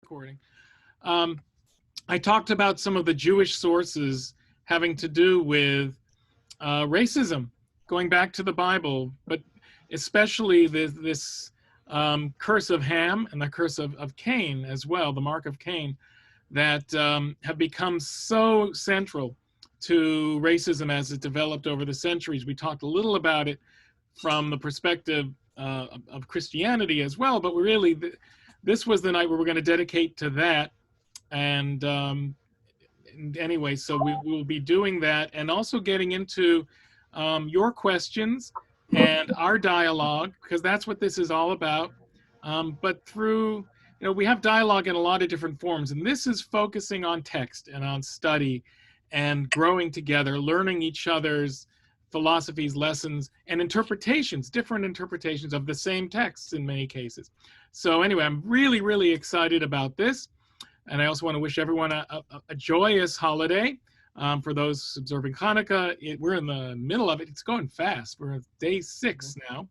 recording. I talked about some of the Jewish sources having to do with racism, going back to the Bible, but especially this curse of Ham and the curse of Cain as well, the mark of Cain, that have become so central to racism as it developed over the centuries. We talked a little about it from the perspective of Christianity as well, but we really, this was the night where we're going to dedicate to that. And anyway, so we will be doing that and also getting into your questions and our dialogue, because that's what this is all about. But through, we have dialogue in a lot of different forms, and this is focusing on text and on study and growing together, learning each other's philosophies, lessons, and interpretations, different interpretations of the same texts in many cases. So anyway, I'm really, really excited about this. And I also want to wish everyone a joyous holiday. For those observing Hanukkah, we're in the middle of it. It's going fast. We're at day 6 now.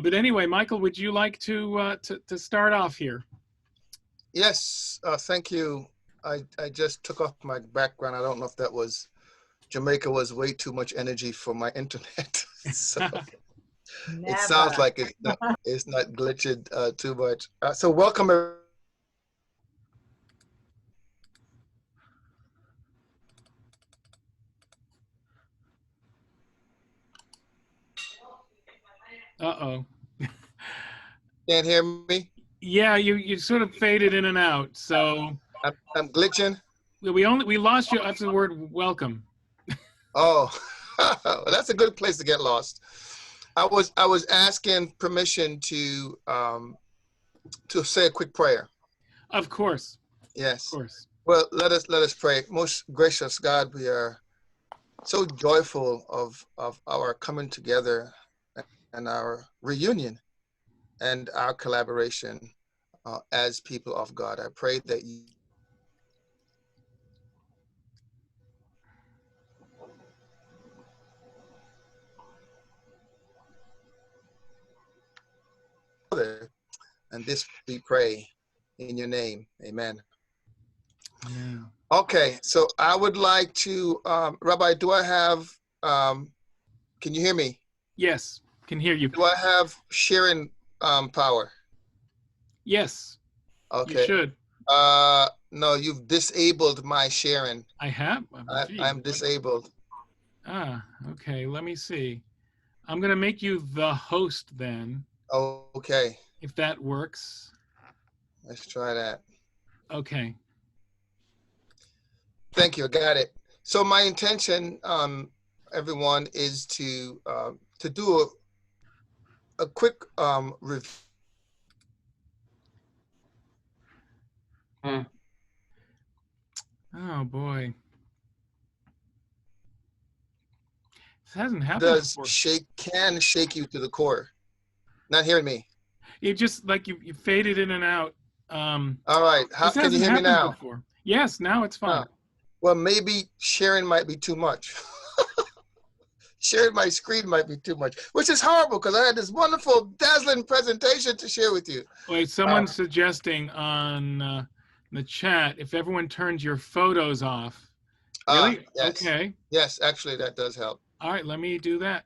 But anyway, Michael, would you like to start off here? Yes, thank you. I just took off my background. I don't know if that was, Jamaica was way too much energy for my internet. So it sounds like it's not glitching too much. So welcome everyone. Uh-oh. Can't hear me? Yeah, you sort of faded in and out. So I'm glitching. We lost you after the word welcome. Oh, that's a good place to get lost. I was asking permission to say a quick prayer. Of course. Yes. Of course. Well, let us pray. Most gracious God, we are so joyful of our coming together and our reunion and our collaboration as people of God. I pray that you and this we pray in your name. Amen. Amen. Okay, so I would like to, Rabbi, do I have, can you hear me? Yes, can hear you. Do I have sharing power? Yes. Okay. You should. No, you've disabled my sharing. I have? I'm disabled. Ah, okay, let me see. I'm going to make you the host then. Oh, okay. If that works. Let's try that. Okay. Thank you, I got it. So my intention, everyone, is to do a quick review. Oh boy. This hasn't happened before. Can shake you to the core. Not hearing me. You just like you faded in and out. All right. How can you hear me now? Before. Yes, now it's fine. Well, maybe sharing might be too much. Sharing my screen might be too much, which is horrible because I had this wonderful, dazzling presentation to share with you. Wait, someone's suggesting on the chat if everyone turns your photos off. Really? Yes. Okay. Yes, actually, that does help. All right, let me do that.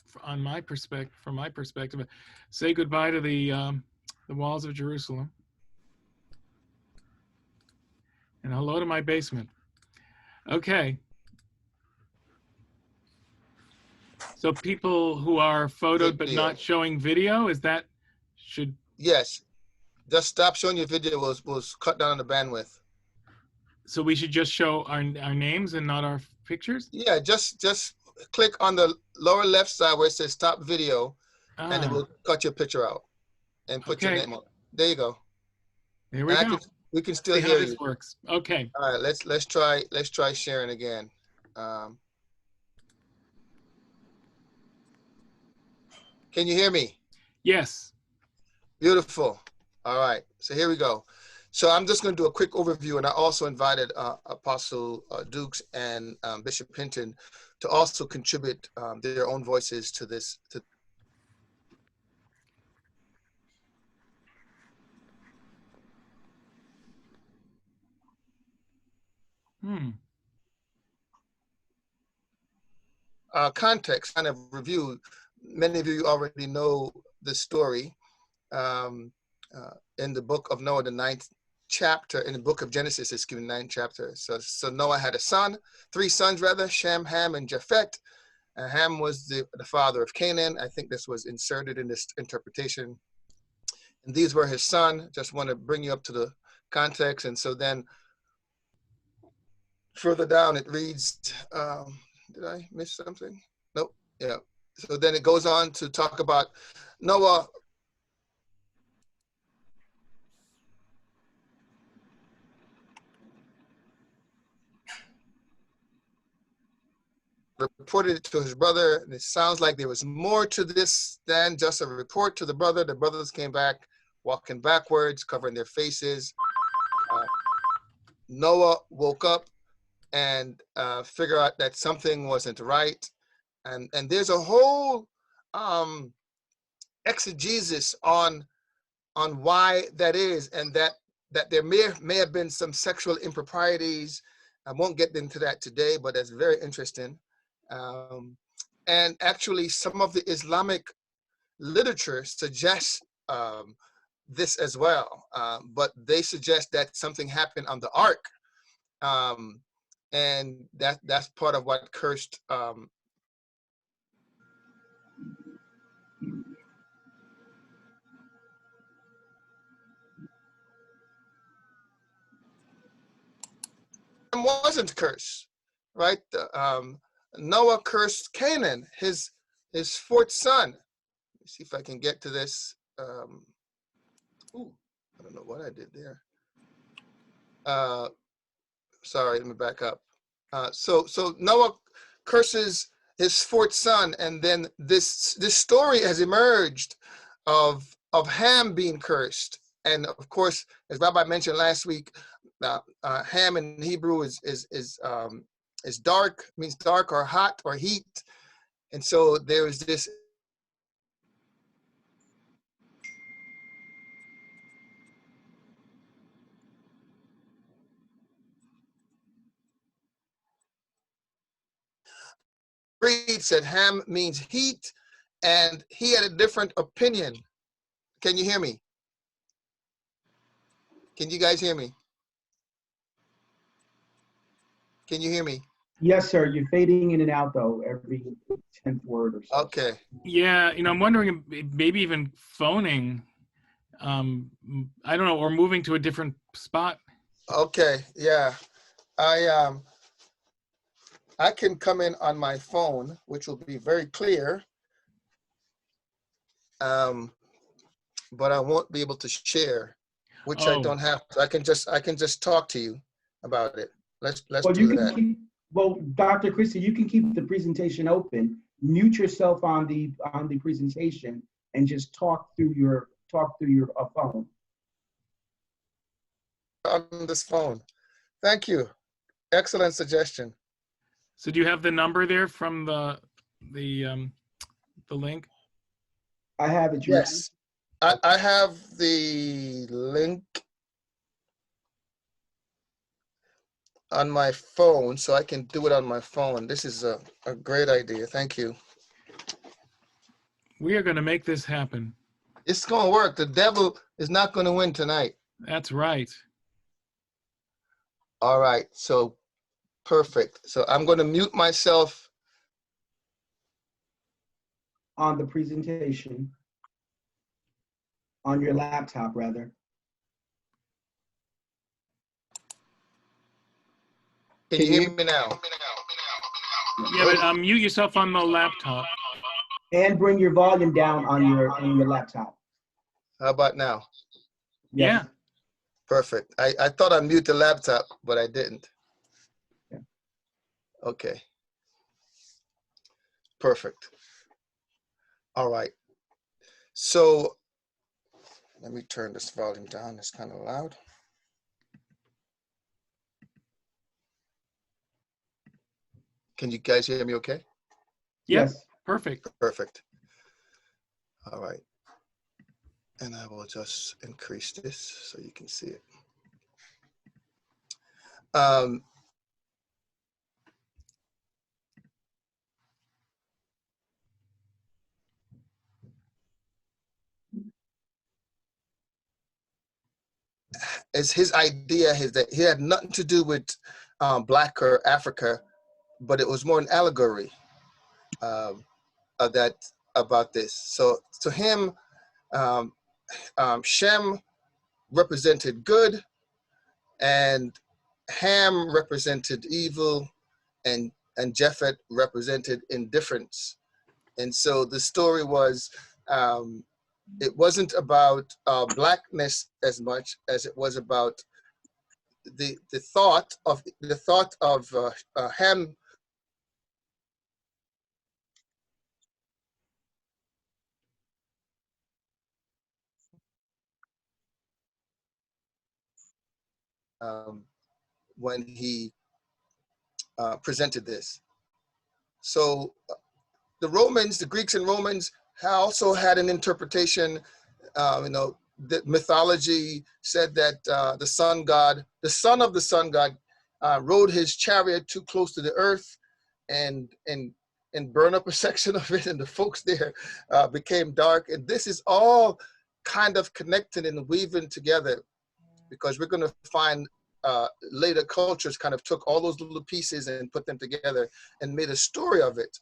From my perspective, say goodbye to the walls of Jerusalem, and hello to my basement. Okay. So people who are photoed but not showing video, should? Yes. Just stop showing your video. We'll cut down on the bandwidth. So we should just show our names and not our pictures? Yeah, just click on the lower left side where it says stop video, and it will cut your picture out and put your name on. There you go. There we go. We can still hear you. This works. Okay. All right, let's try sharing again. Can you hear me? Yes. Beautiful. All right, so here we go. So I'm just going to do a quick overview, and I also invited Apostle Dukes and Bishop Hinton to also contribute their own voices to this. Hmm. Context, kind of review. Many of you already know the story. In the book of Noah, the 9th chapter, in the book of Genesis, it's given 9th chapter. So Noah had three sons rather, Shem, Ham, and Japhet. Ham was the father of Canaan. I think this was inserted in this interpretation. And these were his son. Just want to bring you up to the context. And so then further down it reads, did I miss something? Nope. Yeah. So then it goes on to talk about Noah reported it to his brother, and it sounds like there was more to this than just a report to the brother. The brothers came back walking backwards, covering their faces. Noah woke up and figured out that something wasn't right. And there's a whole exegesis on why that is, and that there may have been some sexual improprieties. I won't get into that today, but that's very interesting. And actually, some of the Islamic literature suggests this as well, but they suggest that something happened on the ark, and that's part of what cursed wasn't cursed, right? Noah cursed Canaan, his fourth son. Let me see if I can get to this. Ooh, I don't know what I did there. Sorry, let me back up. So Noah curses his fourth son, and then this story has emerged of Ham being cursed. And of course, as Rabbi mentioned last week, Ham in Hebrew is dark, means dark or hot or heat. And so there is this reads that Ham means heat, and he had a different opinion. Can you hear me? Can you guys hear me? Can you hear me? Yes, sir. You're fading in and out though every 10th word or so. Okay. Yeah, I'm wondering if maybe even phoning, I don't know, or moving to a different spot. Okay. Yeah. I can come in on my phone, which will be very clear. But I won't be able to share, which I don't have to. I can just talk to you about it. Let's well, do that. Dr. Christie, you can keep the presentation open. Mute yourself on the presentation and just talk through your phone. On this phone. Thank you. Excellent suggestion. So do you have the number there from the link? I have it. Yes. I have the link on my phone, so I can do it on my phone. This is a great idea. Thank you. We are going to make this happen. It's going to work. The devil is not going to win tonight. That's right. All right. So perfect. So I'm going to mute myself. On the presentation. On your laptop, rather. Can you hear me now? Yeah, but mute yourself on the laptop. And bring your volume down on your laptop. How about now? Yes. Yeah. Perfect. I thought I muted the laptop, but I didn't. Yeah. Okay. Perfect. All right. So let me turn this volume down. It's kind of loud. Can you guys hear me okay? Yep. Yes. Perfect. Perfect. All right. And I will just increase this so you can see it. is his idea is that he had nothing to do with Black or Africa, but it was more an allegory of that about this. So to him, Shem represented good, and Ham represented evil, and Japhet represented indifference. And so the story was, it wasn't about Blackness as much as it was about the thought of Ham. When he presented this. So the Romans, the Greeks and Romans also had an interpretation. The mythology said that the sun god, the son of the sun god, rode his chariot too close to the earth and burn up a section of it, and the folks there became dark. And this is all kind of connected and weaving together, because we're going to find later cultures kind of took all those little pieces and put them together and made a story of it.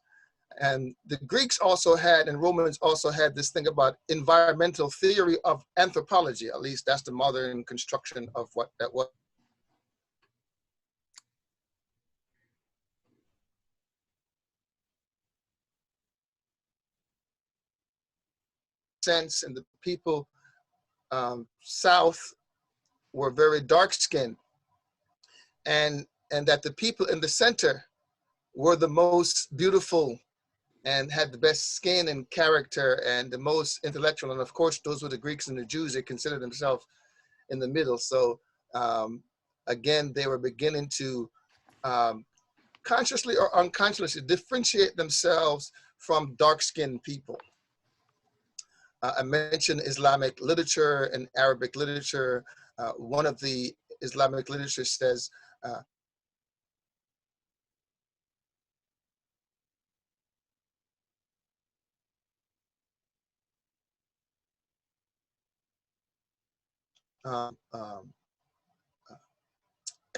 And the Greeks also had, and Romans also had, this thing about environmental theory of anthropology. At least that's the modern construction of what that was. Sense, and the people south were very dark skinned, and that the people in the center were the most beautiful and had the best skin and character and the most intellectual. And of course, those were the Greeks and the Jews. They considered themselves in the middle. So again, they were beginning to consciously or unconsciously differentiate themselves from dark-skinned people. I mentioned Islamic literature and Arabic literature. One of the Islamic literature says,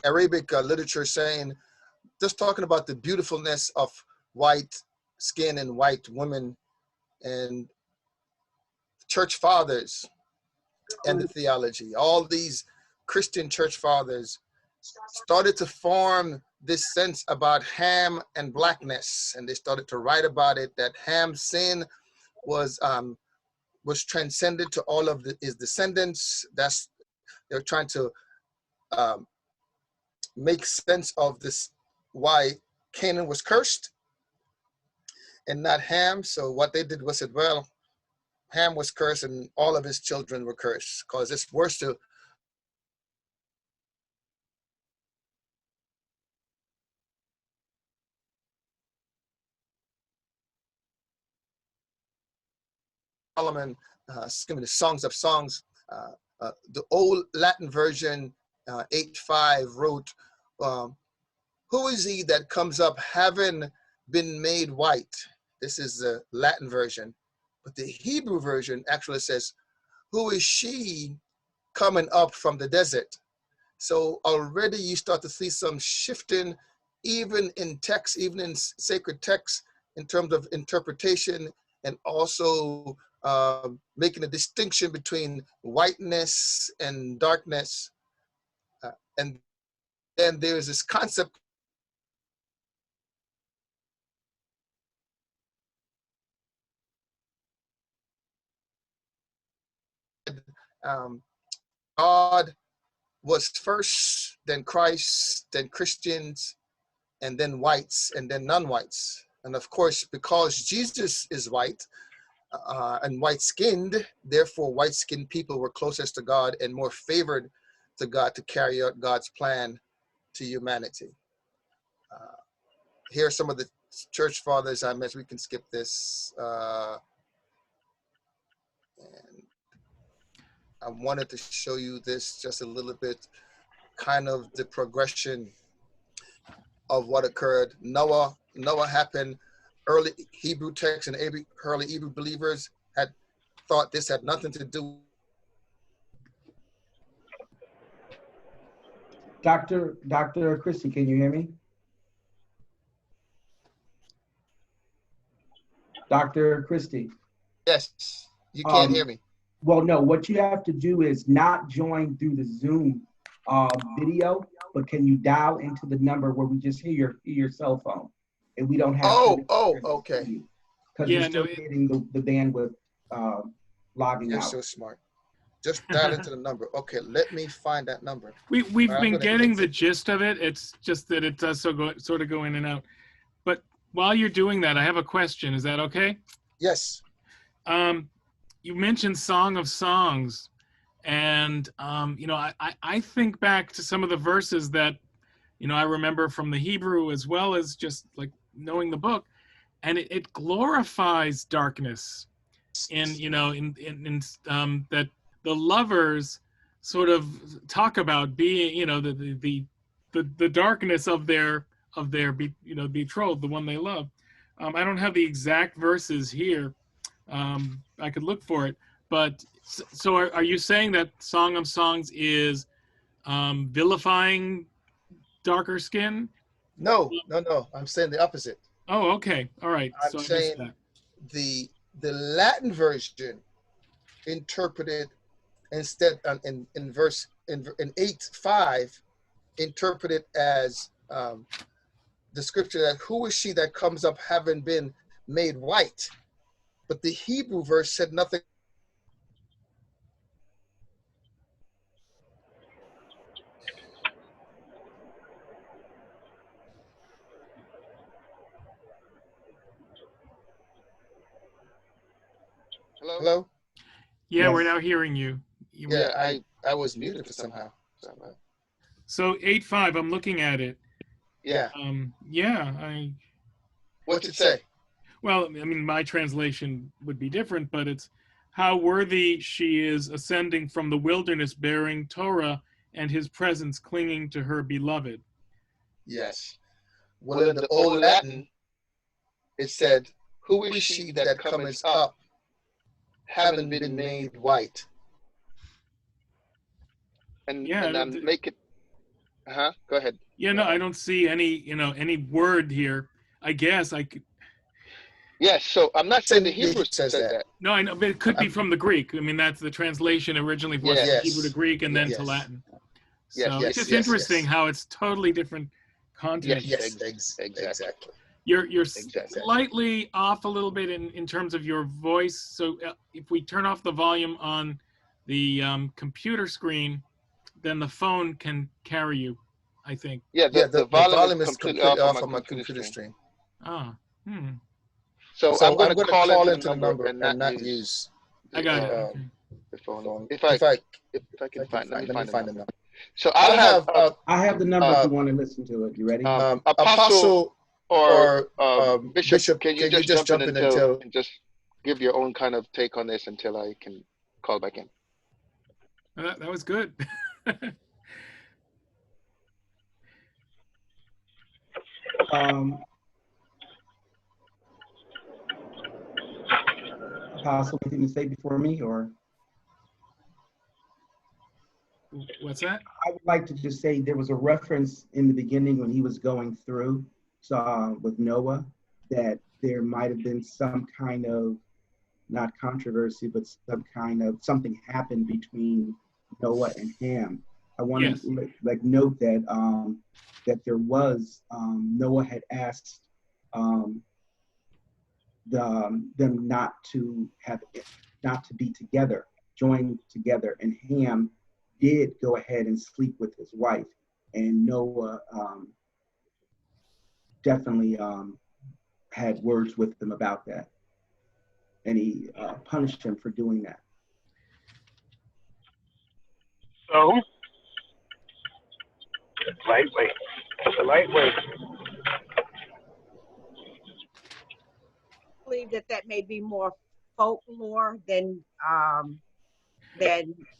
Arabic literature saying, just talking about the beautifulness of white skin and white women, and church fathers and the theology. All these Christian church fathers started to form this sense about Ham and Blackness, and they started to write about it, that Ham's sin was transcended to all of his descendants. They're trying to make sense of this, why Canaan was cursed and not Ham. So what they did was said, well, Ham was cursed and all of his children were cursed, because it's worse to Solomon, the Songs of Songs. The old Latin version, 8:5, wrote, who is he that comes up having been made white? This is the Latin version. But the Hebrew version actually says, who is she coming up from the desert? So already you start to see some shifting, even in text, even in sacred texts, in terms of interpretation, and also making a distinction between whiteness and darkness. And then there's this concept God was first, then Christ, then Christians, and then whites, and then non-whites. And of course, because Jesus is white and white-skinned, therefore white-skinned people were closest to God and more favored to God to carry out God's plan to humanity. Here are some of the church fathers I mentioned. We can skip this. And I wanted to show you this just a little bit, kind of the progression of what occurred. Noah happened. Early Hebrew texts and early Hebrew believers had thought this had nothing to do Dr. Christie, can you hear me? Dr. Christie. Yes, you can't hear me. Well, no, what you have to do is not join through the Zoom video, but can you dial into the number where we just hear your cell phone and we don't have okay. Because you're still getting the bandwidth logging You're out. so smart. Just dial into the number. Okay, let me find that number. We've been getting the gist of it. It's just that it does sort of go in and out. But while you're doing that, I have a question. Is that okay? Yes. You mentioned Song of Songs, and you know, I think back to some of the verses that, you know, I remember from the Hebrew as well as just like knowing the book, and it glorifies darkness, in, you know, in that the lovers sort of talk about being, you know, the darkness of their betrothed, the one they love. I don't have the exact verses here. I could look for it, but so are you saying that Song of Songs is vilifying darker skin? No. I'm saying the opposite. Oh, okay, all right. I'm saying the Latin version interpreted instead in verse in 8:5 interpreted as the scripture that who is she that comes up having been made white, but the Hebrew verse said nothing. Hello? Yeah, Yes. we're now hearing you. Yeah, I was muted for somehow. So 8:5, I'm looking at it. Yeah. What's it say? Well, I mean, my translation would be different, but it's how worthy she is ascending from the wilderness bearing Torah and his presence clinging to her beloved. Yes. Well, in the Old Latin, it said, who is she that cometh up, having been made white? And then make it, go ahead. Yeah, no, I don't see any word here. I guess I could. Yes, so I'm not saying the Hebrew says that. No, I know, but it could be from the Greek. I mean, that's the translation originally was from Hebrew to Greek and then to Latin. So it's just interesting how it's totally different content. Yes, exactly. You're slightly off a little bit in terms of your voice. So if we turn off the volume on the computer screen, then the phone can carry you, I think. Yeah, the volume is completely off on my computer screen. Ah, So I'm going to call into the number and not use. I got it. The phone. If I can find, let me find the number. So I have the number if you want to listen to it. You ready? Apostle or Bishop, can you just jump in and just give your own kind of take on this until I can call back in? That was good. Apostle, anything to say before me, or? What's that? I would like to just say there was a reference in the beginning when he was going through with Noah that there might have been some kind of, not controversy, but some kind of something happened between Noah and Ham. I want to note that that there was Noah had asked them not to be together, joined together, and Ham did go ahead and sleep with his wife, and Noah definitely had words with him about that, and he punished him for doing that. So, lightweight. It's a lightweight. I believe that may be more folklore than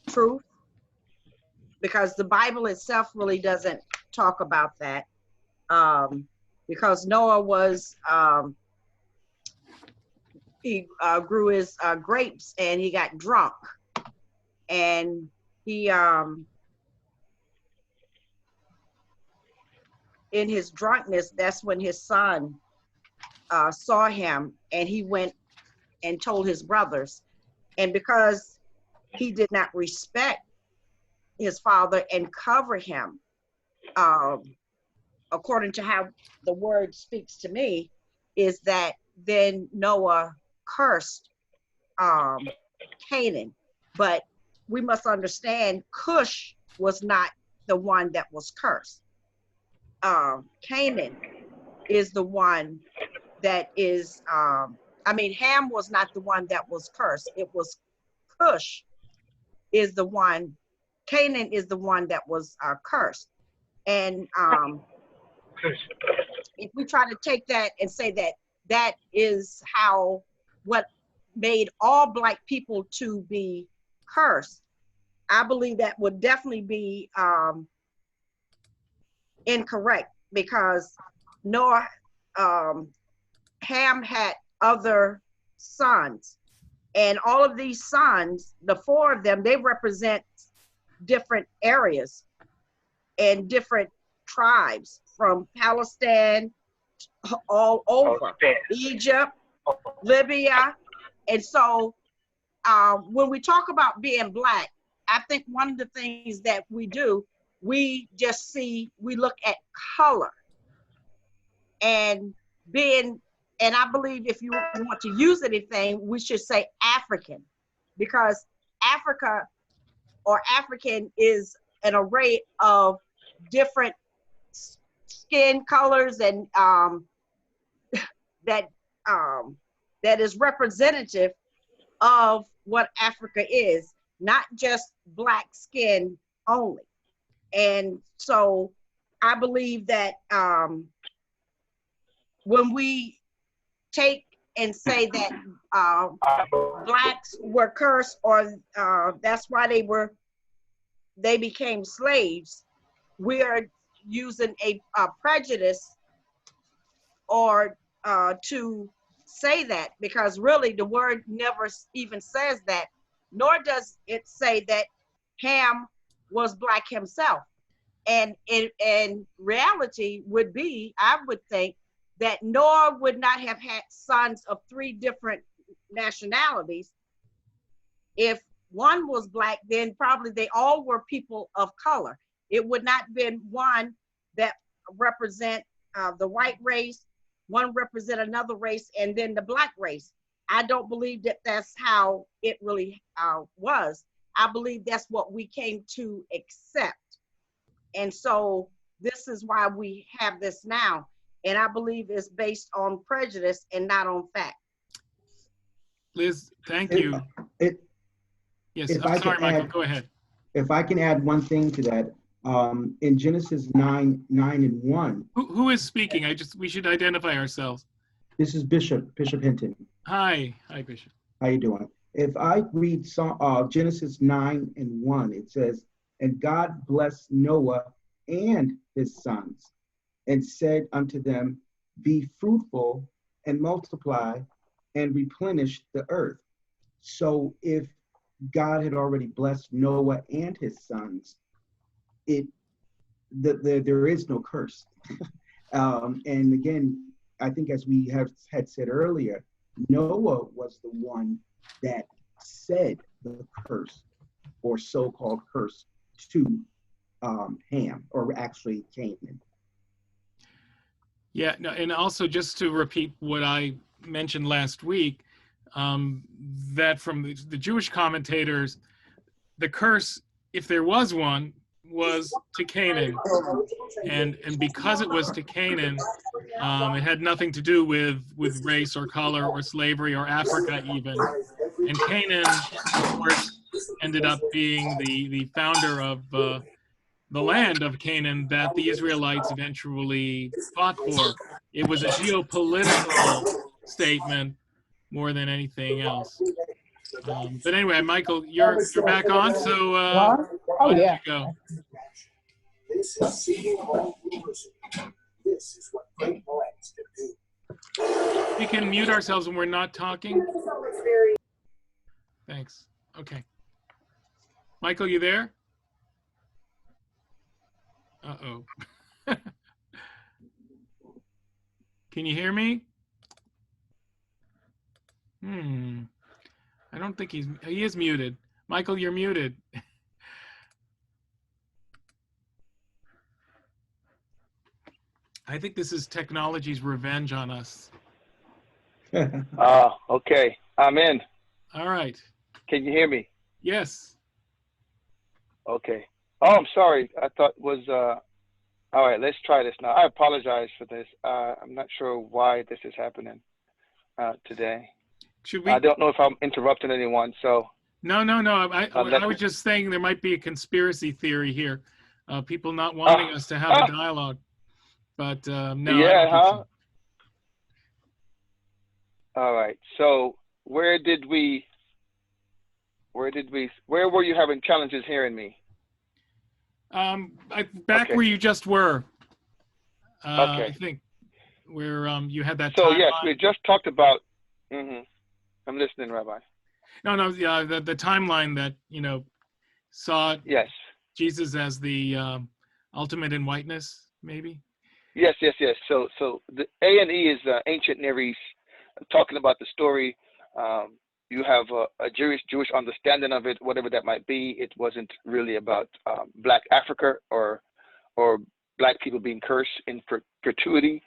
truth, because the Bible itself really doesn't talk about that. Because Noah was he grew his grapes and he got drunk, and he in his drunkenness, that's when his son saw him, and he went and told his brothers. And because he did not respect his father and cover him, according to how the word speaks to me, is that then Noah cursed Canaan. But we must understand Cush was not the one that was cursed. Canaan is the one that is, Ham was not the one that was cursed. It was Cush is the one, Canaan is the one that was cursed. And if we try to take that and say that that is how, what made all Black people to be cursed, I believe that would definitely be incorrect, because Noah, Ham had other sons, and all of these sons, the four of them, they represent different areas and different tribes from Palestine all over, Egypt, Libya. And so when we talk about being Black, I think one of the things that we do, we just see, we look at color and being, and I believe if you want to use anything, we should say African, because Africa or African is an array of different skin colors, and that is representative of what Africa is, not just Black skin only. And so I believe that when we take and say that Blacks were cursed, or that's why they became slaves, we are using a prejudice or to say that, because really the word never even says that, nor does it say that Ham was Black himself. And in reality would be, I would think, that Noah would not have had sons of 3 different nationalities. If one was Black, then probably they all were people of color. It would not have been one that represent the white race, one represent another race, and then the Black race. I don't believe that that's how it really was. I believe that's what we came to accept. And so this is why we have this now. And I believe it's based on prejudice and not on fact. Liz, thank you. Yes, I'm sorry, Michael, go ahead. If I can add one thing to that, in Genesis 9:9-1. Who is speaking? We should identify ourselves. This is Bishop Hinton. Hi, Bishop. How you doing? If I read Genesis 9:1, it says, "And God blessed Noah and his sons, and said unto them, Be fruitful and multiply and replenish the earth." So if God had already blessed Noah and his sons, there is no curse. And again, I think as we had said earlier, Noah was the one that said the curse, or so-called curse, to Ham, or actually Canaan. Yeah, no, and also just to repeat what I mentioned last week, that from the Jewish commentators, the curse, if there was one, was to Canaan, and because it was to Canaan, it had nothing to do with race or color or slavery or Africa even. And Canaan, of course, ended up being the founder of the land of Canaan that the Israelites eventually fought for. It was a geopolitical statement more than anything else. But anyway, Michael, you're back on, so why don't you go? This is seeing all rulers. This is what great minds can do. We can mute ourselves when we're not talking. Thanks. Okay. Michael, you there? Uh-oh. Can you hear me? I don't think he is muted. Michael, you're muted. I think this is technology's revenge on us. Okay. I'm in. All right. Can you hear me? Yes. Okay. Oh, I'm sorry. I thought it was, all right, let's try this now. I apologize for this. I'm not sure why this is happening today. Should we? I don't know if I'm interrupting anyone, so. No. I was just saying there might be a conspiracy theory here. People not wanting us to have a dialogue. But no. Yeah, huh? All right. So where were you having challenges hearing me? Back Okay. where you just were. Okay. I think where you had that. So timeline. yes, we just talked about. I'm listening, Rabbi. No, yeah, the timeline that saw Yes. Jesus as the ultimate in whiteness, maybe. Yes. So the A&E is ancient Near East, talking about the story. You have a Jewish understanding of it, whatever that might be. It wasn't really about Black Africa or Black people being cursed in perpetuity.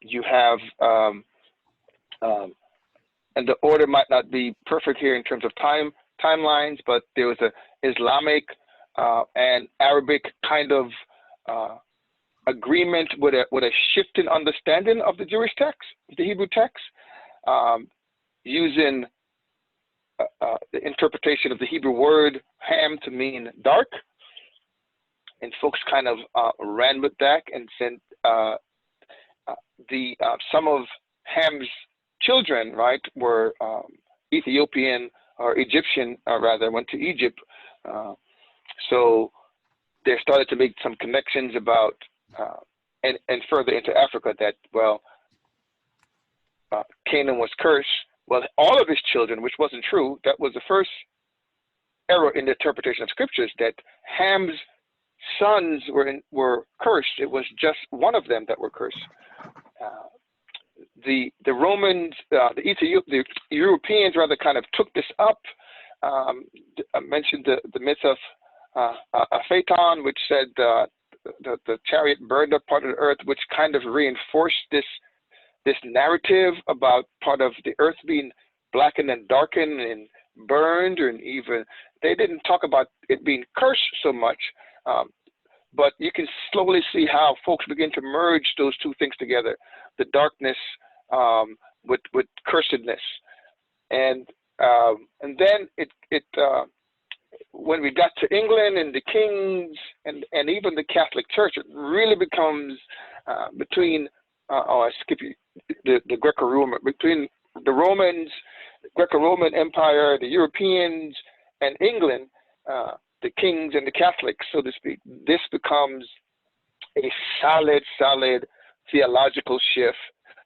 You have, and the order might not be perfect here in terms of timelines, but there was a Islamic and Arabic kind of agreement with a shift in understanding of the Jewish text, the Hebrew text, using the interpretation of the Hebrew word ham to mean dark, and folks kind of ran with that and sent some of Ham's children, right, were Ethiopian or Egyptian, rather, went to Egypt. So they started to make some connections about, and further into Africa, that, well, Canaan was cursed. Well, all of his children, which wasn't true, that was the first error in the interpretation of scriptures, that Ham's sons were cursed. It was just one of them that were cursed. The Romans, the Europeans rather kind of took this up. I mentioned the myth of Phaeton, which said the chariot burned up part of the earth, which kind of reinforced this narrative about part of the earth being blackened and darkened and burned, and even they didn't talk about it being cursed so much, but you can slowly see how folks begin to merge those two things together: the darkness with cursedness, and then it when we got to England and the kings and even the Catholic Church, it really becomes between I skip you. The Greco-Roman, between the Romans, the Greco-Roman Empire, the Europeans, and England, the kings and the Catholics, so to speak. This becomes a solid theological shift,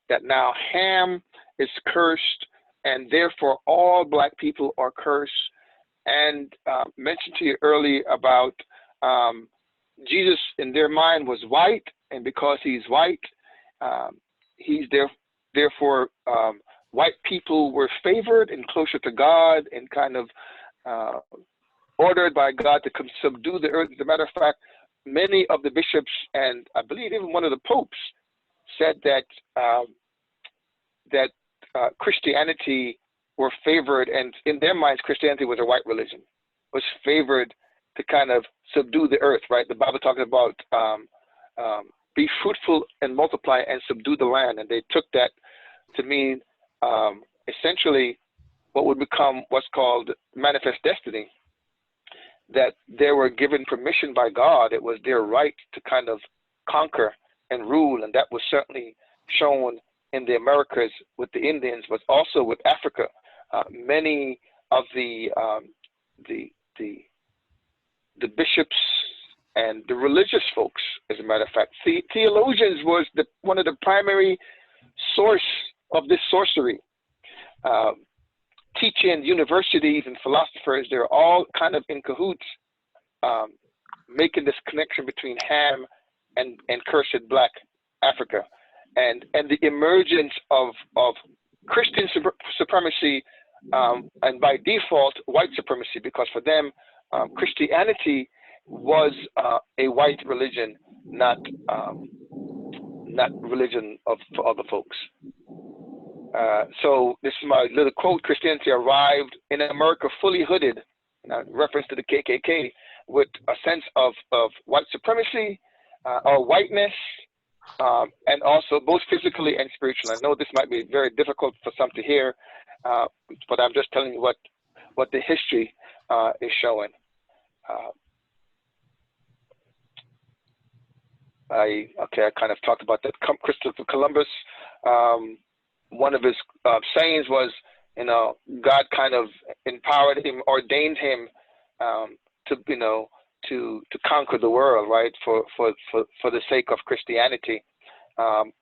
that now Ham is cursed, and therefore all Black people are cursed. And mentioned to you earlier about Jesus in their mind was white, and because he's white, he's therefore white people were favored and closer to God and kind of ordered by God to subdue the earth. As a matter of fact, many of the bishops, and I believe even one of the popes, said that Christianity were favored, and in their minds, Christianity was a white religion, was favored to kind of subdue the earth, right? The Bible talks about be fruitful and multiply and subdue the land. And they took that to mean essentially what would become what's called manifest destiny, that they were given permission by God. It was their right to kind of conquer and rule. And that was certainly shown in the Americas with the Indians, but also with Africa. Many of the bishops and the religious folks, as a matter of fact, theologians was one of the primary source of this sorcery. Teaching universities and philosophers, they're all kind of in cahoots, making this connection between Ham and cursed Black Africa. and the emergence of Christian supremacy, and by default white supremacy, because for them Christianity was a white religion, not religion for other folks. So this is my little quote: Christianity arrived in America fully hooded, reference to the KKK, with a sense of white supremacy or whiteness, and also both physically and spiritually. I know this might be very difficult for some to hear, but I'm just telling you what the history is showing. I kind of talked about that. Christopher Columbus, one of his sayings was, God kind of empowered him, ordained him to conquer the world, right? For the sake of Christianity, and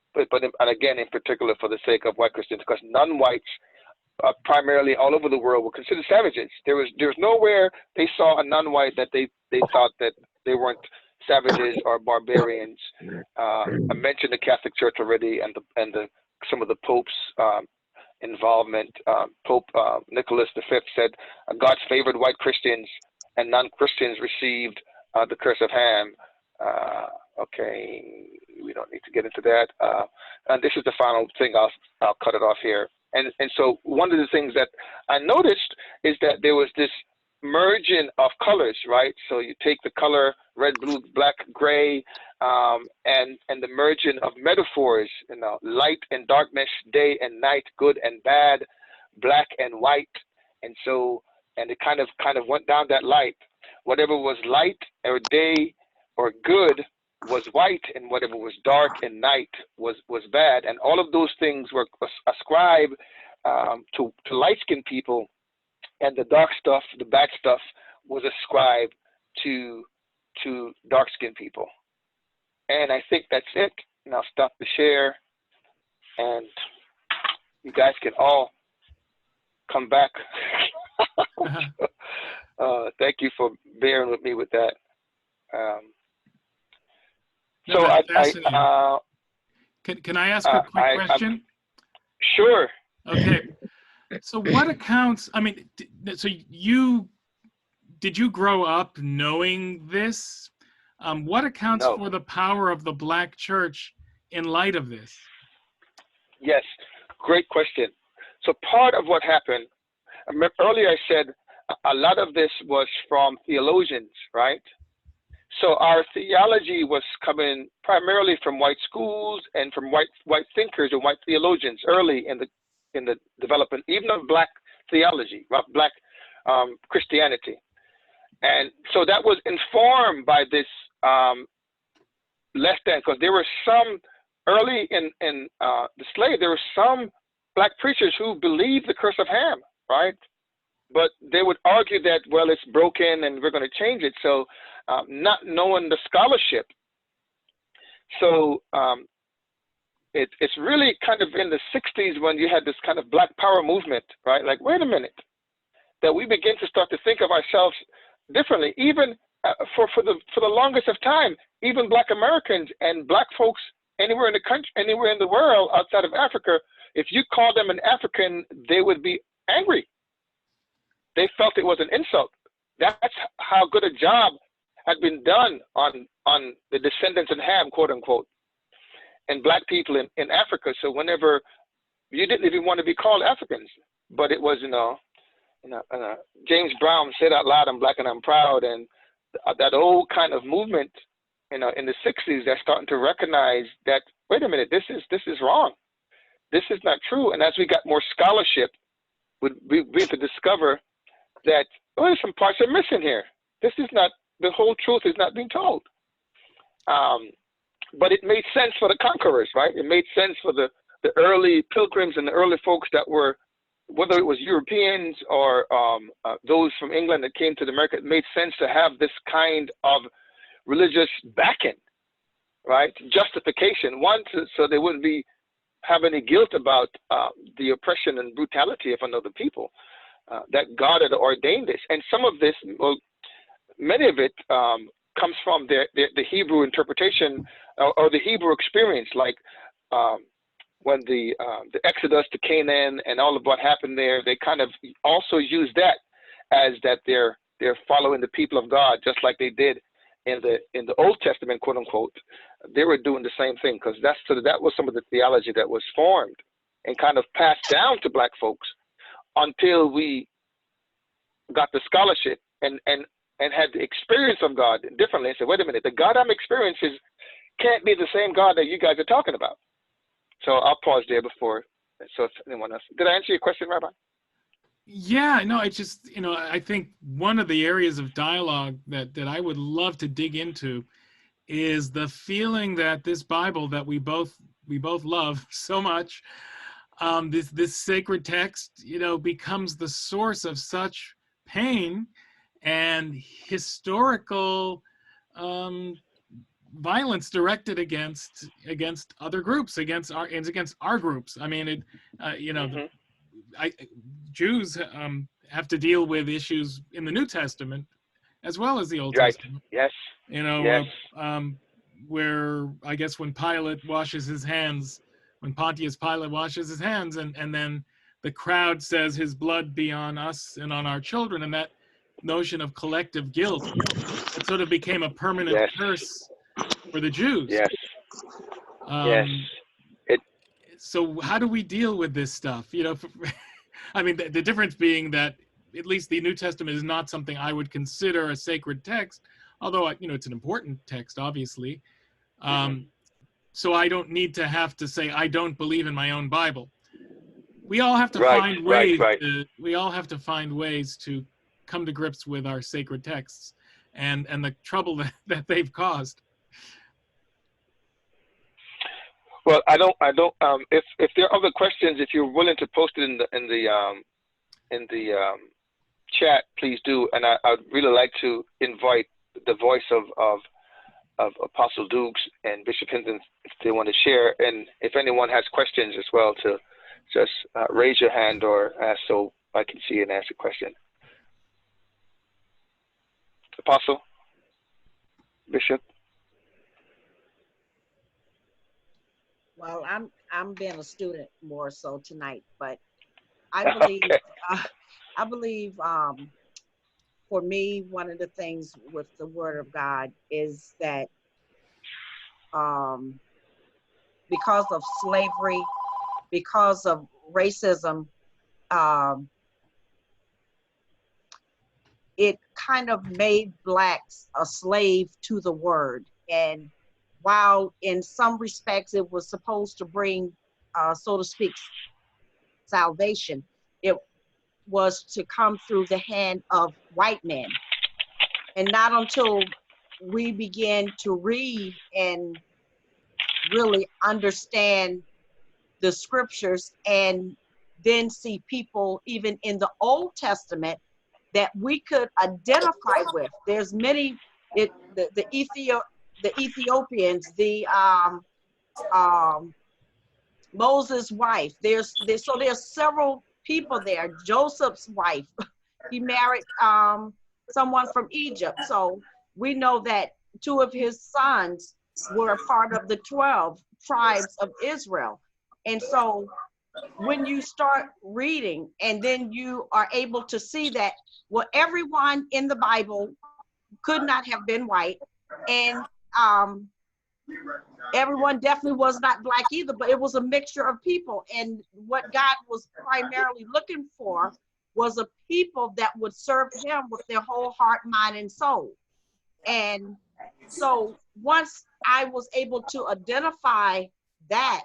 again, in particular, for the sake of white Christians, because non-whites, primarily all over the world, were considered savages. There was nowhere they saw a non-white that they thought that they weren't savages or barbarians. I mentioned the Catholic Church already, and some of the Pope's involvement. Pope Nicholas V said, God's favored white Christians and non-Christians received the curse of Ham. Okay, we don't need to get into that. And this is the final thing. I'll cut it off here. And so one of the things that I noticed is that there was this merging of colors, right? So you take the color red, blue, black, gray, and the merging of metaphors, light and darkness, day and night, good and bad, black and white. And it kind of went down that light. Whatever was light or day or good was white, and whatever was dark and night was bad. And all of those things were ascribed to light-skinned people, and the dark stuff, the bad stuff, was ascribed to dark-skinned people. And I think that's it. And I'll stop the share, and you guys can all come back. Thank you for bearing with me with that. No, can I ask a quick question? Sure. Okay. So what accounts, I mean, so did you grow up knowing this? What accounts for the power of the Black church in light of this? Yes, great question. So part of what happened, earlier I said a lot of this was from theologians, right? So our theology was coming primarily from white schools and from white thinkers and white theologians early in the development, even of Black theology, Black Christianity. And so that was informed by this less than, because there were some early in the slave, there were some Black preachers who believed the curse of Ham, right? But they would argue that, well, it's broken and we're going to change it. So not knowing the scholarship. So it's really kind of in the 60s when you had this kind of Black power movement, right? Like, wait a minute, that we begin to start to think of ourselves differently. Even for the longest of time, even Black Americans and Black folks anywhere in the country, anywhere in the world outside of Africa, if you call them an African, they would be angry. They felt it was an insult. That's how good a job had been done on the descendants of Ham, quote unquote, and Black people in Africa. So whenever you didn't even want to be called Africans, but it was, James Brown said out loud, "I'm Black and I'm proud," and that old kind of movement, in the 60s, they're starting to recognize that, wait a minute, this is wrong. This is not true. And as we got more scholarship, we begin to discover that, there's some parts are missing here. This is not, the whole truth is not being told. But it made sense for the conquerors, right? It made sense for the early pilgrims and the early folks that were, whether it was Europeans or those from England that came to America, it made sense to have this kind of religious backing, right? Justification. One, so they wouldn't have any guilt about the oppression and brutality of another people, that God had ordained this. And some of this, well, many of it comes from the Hebrew interpretation or the Hebrew experience. Like when the Exodus to Canaan and all of what happened there, they kind of also use that as that they're following the people of God, just like they did in the Old Testament, quote unquote. They were doing the same thing, because that was some of the theology that was formed and kind of passed down to black folks until we got the scholarship and had the experience of God differently and said, wait a minute, the God I'm experiencing can't be the same God that you guys are talking about. So I'll pause there before. So if anyone else, did I answer your question, Rabbi? Yeah, no, I just, I think one of the areas of dialogue that I would love to dig into is the feeling that this Bible that we both love so much, this sacred text, becomes the source of such pain and historical violence directed against other groups, against our groups. I mean, Jews have to deal with issues in the New Testament as well as the Old Testament. Yes. Yes. Where I guess when Pontius Pilate washes his hands, and then the crowd says, "His blood be on us and on our children," and that notion of collective guilt, it sort of became a permanent curse for the Jews. Yes. So how do we deal with this stuff? I mean, the difference being that at least the New Testament is not something I would consider a sacred text, although, it's an important text, obviously. So I don't need to have to say, I don't believe in my own Bible. We all have to find ways we all have to find ways to come to grips with our sacred texts and the trouble that they've caused. Well, I don't. If there are other questions, if you're willing to post it in the chat, please do. And I'd really like to invite the voice of Apostle Dukes and Bishop Hinton if they want to share, and if anyone has questions as well, to just raise your hand or ask so I can see and ask a question. Apostle, Bishop. Well, I'm being a student more so tonight, but I believe for me, one of the things with the Word of God is that because of slavery, because of racism, it kind of made blacks a slave to the Word. And while in some respects it was supposed to bring, so to speak, salvation, it was to come through the hand of white men. And not until we began to read and really understand the scriptures and then see people even in the Old Testament that we could identify with. There's many, the Ethiopians, Moses' wife. There's several people there. Joseph's wife, he married someone from Egypt. So we know that 2 of his sons were a part of the 12 tribes of Israel. And so when you start reading and then you are able to see that, well, everyone in the Bible could not have been white, and everyone definitely was not black either, but it was a mixture of people. And what God was primarily looking for was a people that would serve him with their whole heart, mind, and soul. And so once I was able to identify that,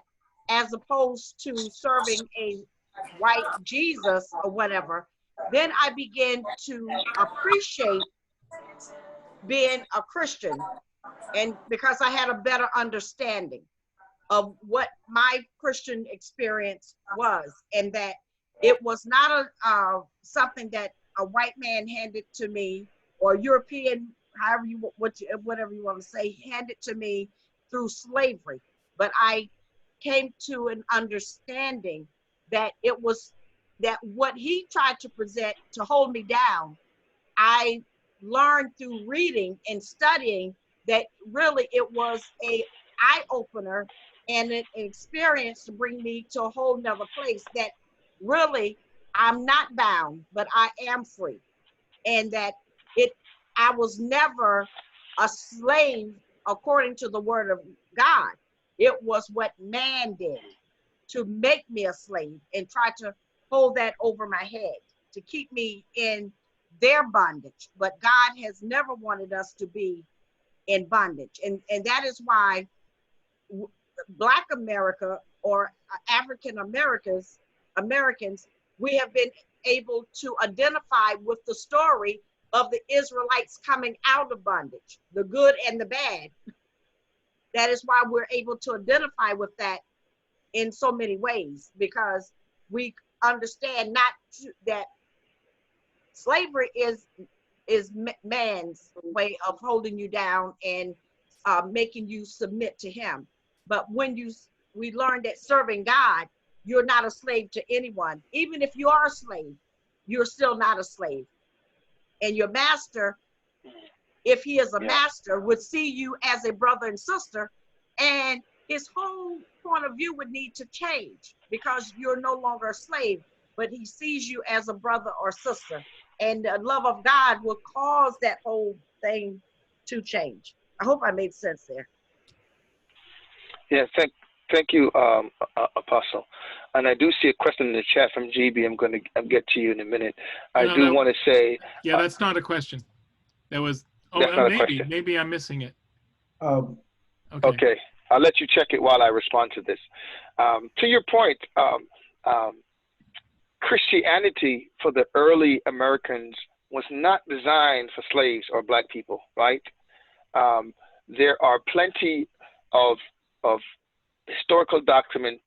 as opposed to serving a white Jesus or whatever, then I began to appreciate being a Christian. And because I had a better understanding of what my Christian experience was, and that it was not something that a white man handed to me, or European, whatever you want to say, handed to me through slavery. But I came to an understanding that it was that what he tried to present to hold me down, I learned through reading and studying that really it was a eye-opener and an experience to bring me to a whole nother place that really I'm not bound, but I am free. And that I was never a slave according to the word of God. It was what man did to make me a slave and try to hold that over my head to keep me in their bondage. But God has never wanted us to be in bondage. And that is why Black America or African Americans, we have been able to identify with the story of the Israelites coming out of bondage, the good and the bad. That is why we're able to identify with that in so many ways, because we understand that slavery is man's way of holding you down and making you submit to him. But when we learn that serving God, you're not a slave to anyone. Even if you are a slave, you're still not a slave. And your master, if he is a master, would see you as a brother and sister, and his whole point of view would need to change because you're no longer a slave, but he sees you as a brother or sister. And the love of God will cause that whole thing to change. I hope I made sense there. Yeah, thank you, Apostle. And I do see a question in the chat from GB. I'm going to get to you in a minute. I do want to say. Yeah, that's not a question. That was. Oh, maybe I'm missing it. Okay. I'll let you check it while I respond to this. To your point, Christianity for the early Americans was not designed for slaves or Black people, right? There are plenty of historical document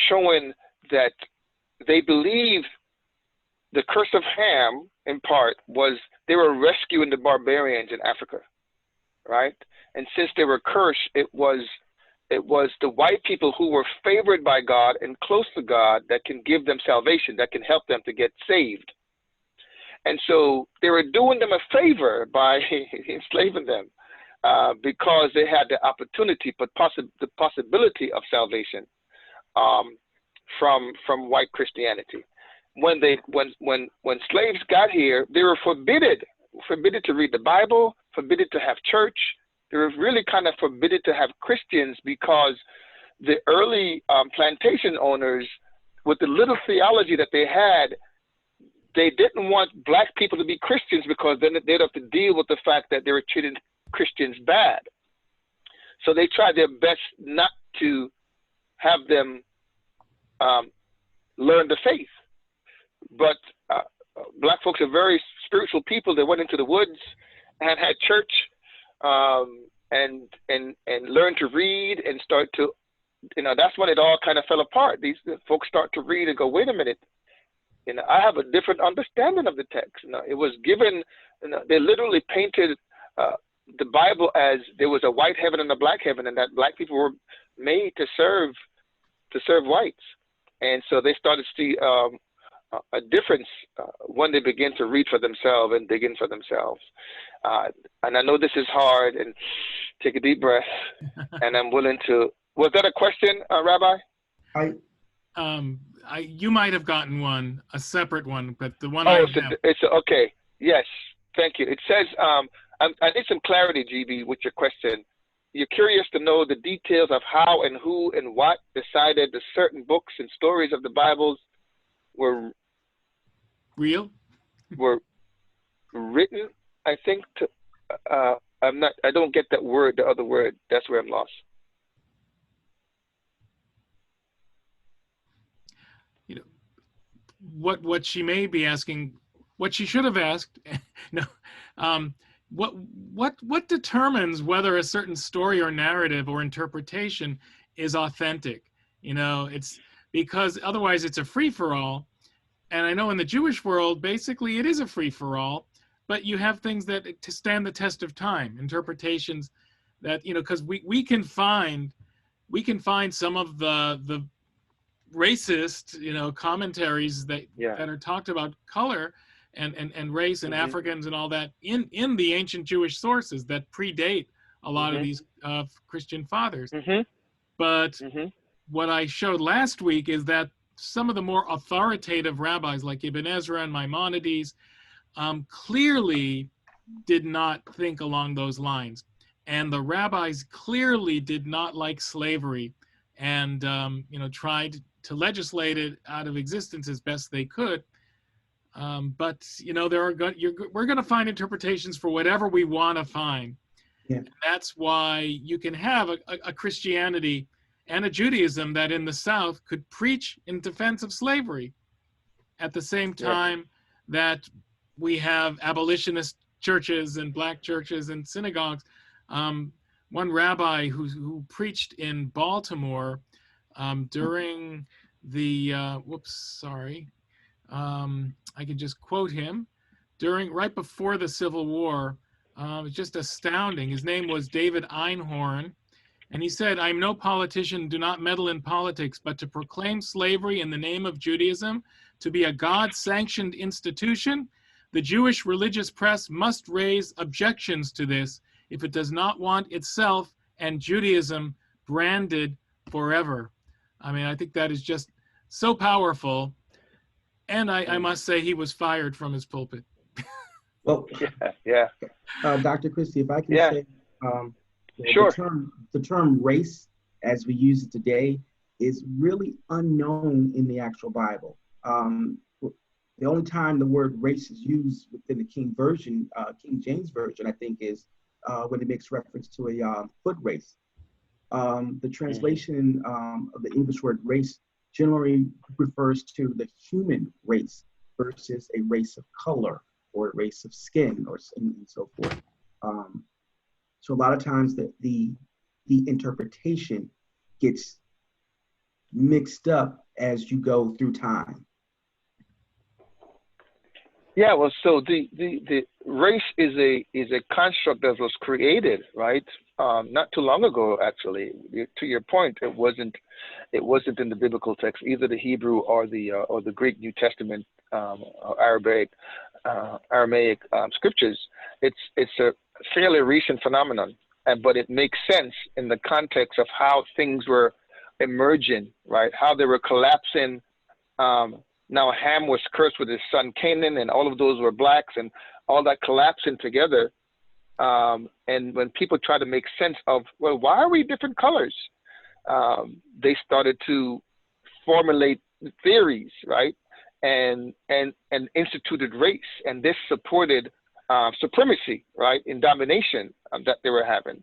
showing that they believed the curse of Ham, in part, was they were rescuing the barbarians in Africa, right? And since they were cursed, it was the white people who were favored by God and close to God that can give them salvation, that can help them to get saved. And so they were doing them a favor by enslaving them because they had the opportunity, but the possibility of salvation from white Christianity. When slaves got here, they were forbidden to read the Bible, forbidden to have church. They were really kind of forbidden to have Christians because the early plantation owners, with the little theology that they had, they didn't want Black people to be Christians because then they'd have to deal with the fact that they were treating Christians bad. So they tried their best not to have them learn the faith. But Black folks are very spiritual people. They went into the woods and had church and learned to read and start to, that's when it all kind of fell apart. These folks start to read and go, wait a minute, I have a different understanding of the text. It was given, they literally painted the Bible as there was a white heaven and a black heaven, and that Black people were made to serve whites. And so they started to see a difference when they begin to read for themselves and dig in for themselves. And I know this is hard, and take a deep breath. And I'm willing to. Was that a question, Rabbi? You might have gotten one, a separate one, but the one it's okay. Yes, thank you. It says, I need some clarity, GB, with your question. You're curious to know the details of how and who and what decided that certain books and stories of the Bibles were real, were written. I think I don't get that word, the other word. That's where I'm lost. What she may be asking, what she should have asked, what determines whether a certain story or narrative or interpretation is authentic? It's because otherwise it's a free-for-all. And I know in the Jewish world, basically it is a free-for-all, but you have things that to stand the test of time, interpretations that, because we can find some of the racist, commentaries that are talked about color and race and Africans and all that in the ancient Jewish sources that predate a lot of these Christian fathers. Mm-hmm. But Mm-hmm. what I showed last week is that some of the more authoritative rabbis like Ibn Ezra and Maimonides clearly did not think along those lines. And the rabbis clearly did not like slavery and tried to legislate it out of existence as best they could. But we're going to find interpretations for whatever we want to find. Yeah. That's why you can have a Christianity and a Judaism that in the South could preach in defense of slavery at the same time that we have abolitionist churches and black churches and synagogues. One rabbi who preached in Baltimore during the I can just quote him right before the Civil War. It's just astounding. His name was David Einhorn, and he said, "I am no politician, do not meddle in politics, but to proclaim slavery in the name of Judaism to be a God-sanctioned institution, the Jewish religious press must raise objections to this if it does not want itself and Judaism branded forever." I mean, I think that is just so powerful. And I must say he was fired from his pulpit. Well, Dr. Christie, if I can say, sure. The term race, as we use it today, is really unknown in the actual Bible. The only time the word race is used within the King James Version, I think, is when it makes reference to a foot race. The translation of the English word race generally refers to the human race versus a race of color or a race of skin and so forth. So a lot of times the interpretation gets mixed up as you go through time. Yeah, well, so the race is a construct that was created, right? Not too long ago, actually. To your point, it wasn't in the biblical text, either the Hebrew or the Greek New Testament or Aramaic scriptures. It's a fairly recent phenomenon, but it makes sense in the context of how things were emerging, right? How they were collapsing. Now Ham was cursed with his son Canaan, and all of those were blacks, and all that collapsing together. And when people try to make sense of, well, why are we different colors? They started to formulate theories, right? And instituted race, and this supported supremacy, right, in domination that they were having.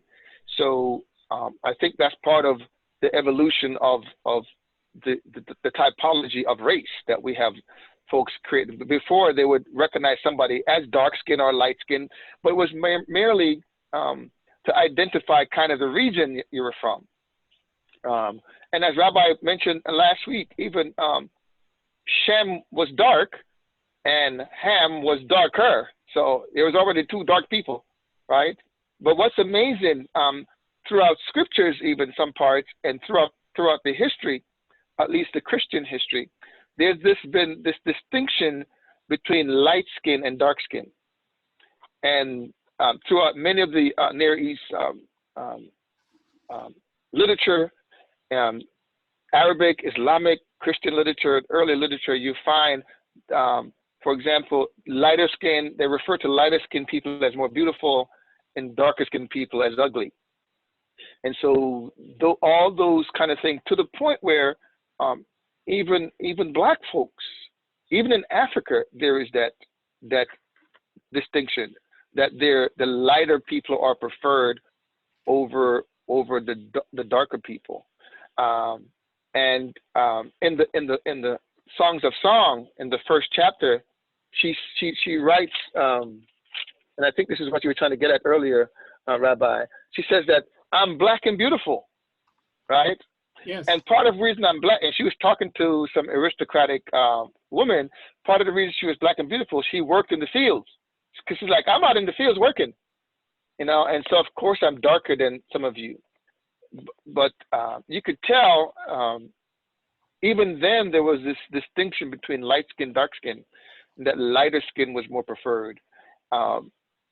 So I think that's part of the evolution of the typology of race that we have folks created. Before, they would recognize somebody as dark skin or light skin, but it was merely to identify kind of the region you were from. And as Rabbi mentioned last week, even Shem was dark and Ham was darker. So there was already two dark people, right? But what's amazing throughout scriptures, even some parts, and throughout the history, at least the Christian history, there's been this distinction between light skin and dark skin. And throughout many of the Near East literature, Arabic, Islamic, Christian literature, early literature, you find, for example, lighter skin, they refer to lighter skinned people as more beautiful and darker skinned people as ugly. And so all those kind of things, to the point where even black folks, even in Africa, there is that distinction that the lighter people are preferred over the darker people. And in the Songs of Song, in the first chapter, she writes, and I think this is what you were trying to get at earlier, Rabbi. She says that I'm black and beautiful, right? Yes. And part of the reason I'm black, and she was talking to some aristocratic woman, part of the reason she was black and beautiful, she worked in the fields. Because she's like, I'm out in the fields working, and so of course I'm darker than some of you. But you could tell, even then there was this distinction between light skin, dark skin, that lighter skin was more preferred.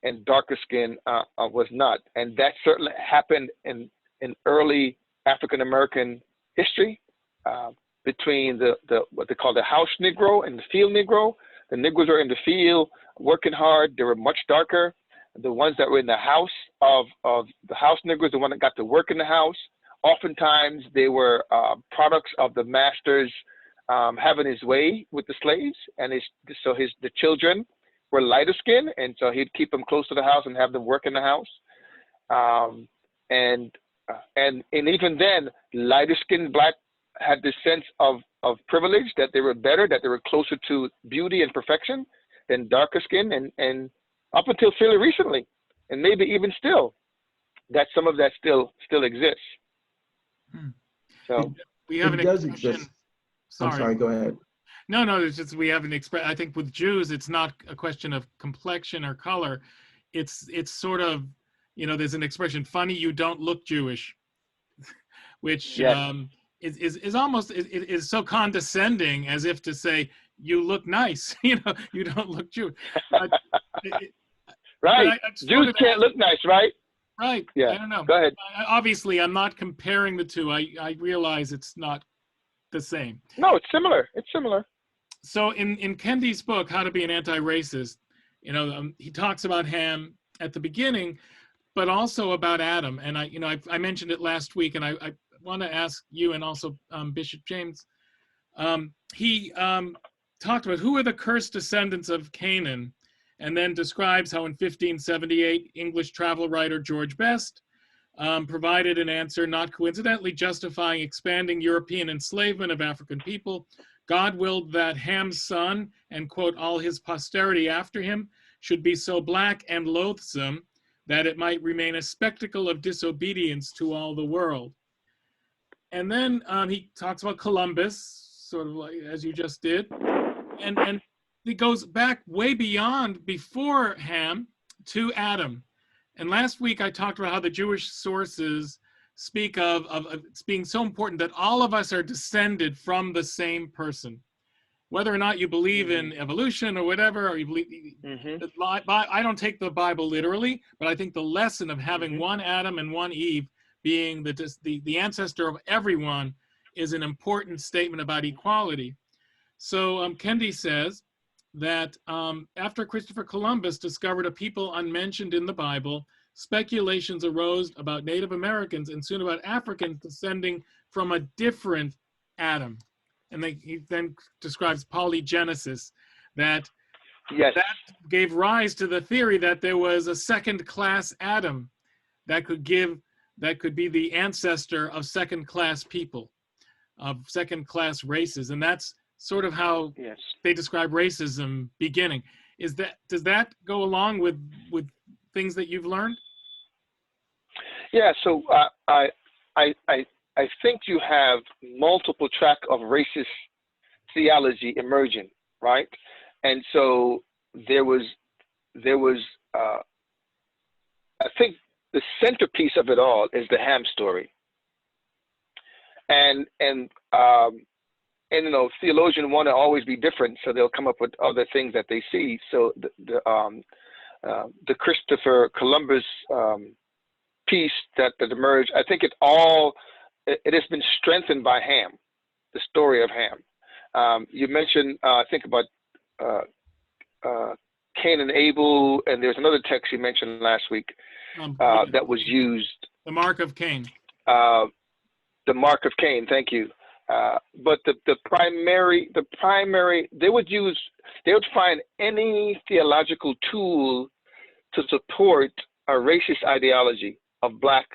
and darker skin was not. And that certainly happened in early African American history between the what they call the house Negro and the field Negro. The Negroes are in the field working hard. They were much darker. The ones that were in the house of the house Negroes, the one that got to work in the house, oftentimes they were products of the master's having his way with the slaves, and the children were lighter skinned, and so he'd keep them close to the house and have them work in the house. And even then, lighter skinned black had this sense of privilege, that they were better, that they were closer to beauty and perfection than darker skin, and up until fairly recently, and maybe even still, that some of that still exists. So we have it an does expression. exist. I'm sorry, go ahead. No, it's just we have an expression. I think with Jews, it's not a question of complexion or color. It's sort of, there's an expression, funny you don't look Jewish, which is almost is so condescending, as if to say you look nice, you don't look Jewish. Right. Jews can't look nice, right? Right. Yeah. I don't know. Go ahead. Obviously, I'm not comparing the two. I realize it's not the same. No, it's similar. It's similar. So in Kendi's book, How to Be an Anti-Racist, he talks about Ham at the beginning, but also about Adam. And I mentioned it last week, and I want to ask you and also Bishop James. He talked about who are the cursed descendants of Canaan, and then describes how in 1578, English travel writer George Best provided an answer, not coincidentally justifying expanding European enslavement of African people. God willed that Ham's son, and quote, all his posterity after him, should be so black and loathsome that it might remain a spectacle of disobedience to all the world. And then he talks about Columbus, sort of like as you just did, and he goes back way beyond, before Ham, to Adam. And last week I talked about how the Jewish sources speak of it's being so important that all of us are descended from the same person. Whether or not you believe in evolution or whatever, or you believe, I don't take the Bible literally, but I think the lesson of having one Adam and one Eve being the ancestor of everyone is an important statement about equality. So Kendi says that after Christopher Columbus discovered a people unmentioned in the Bible, speculations arose about Native Americans and soon about Africans descending from a different Adam. And he then describes polygenesis, that gave rise to the theory that there was a second-class Adam that could be the ancestor of second-class people, of second-class races. And that's sort of how they describe racism beginning. Does that go along with things that you've learned? Yeah, so I think you have multiple track of racist theology emerging, right? And so there was I think the centerpiece of it all is the Ham story. And theologians want to always be different, so they'll come up with other things that they see. So the Christopher Columbus piece that emerged, I think it has been strengthened by Ham, the story of Ham. You mentioned, I think about Cain and Abel, and there's another text you mentioned last week that was used. The mark of Cain. The mark of Cain, thank you. But the primary, they would find any theological tool to support a racist ideology of black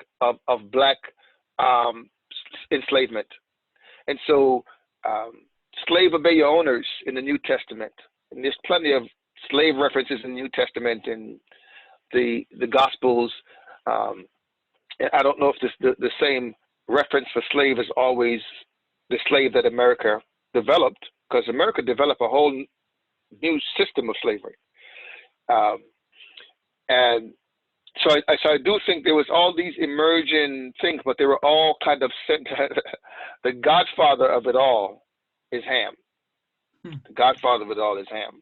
enslavement. And so slave obey your owners in the New Testament. And there's plenty of slave references in the New Testament and the Gospels. And I don't know if the same reference for slave is always the slave that America developed, because America developed a whole new system of slavery. And so I do think there was all these emerging things, but they were all kind of the godfather of it all is Ham. The godfather of it all is Ham.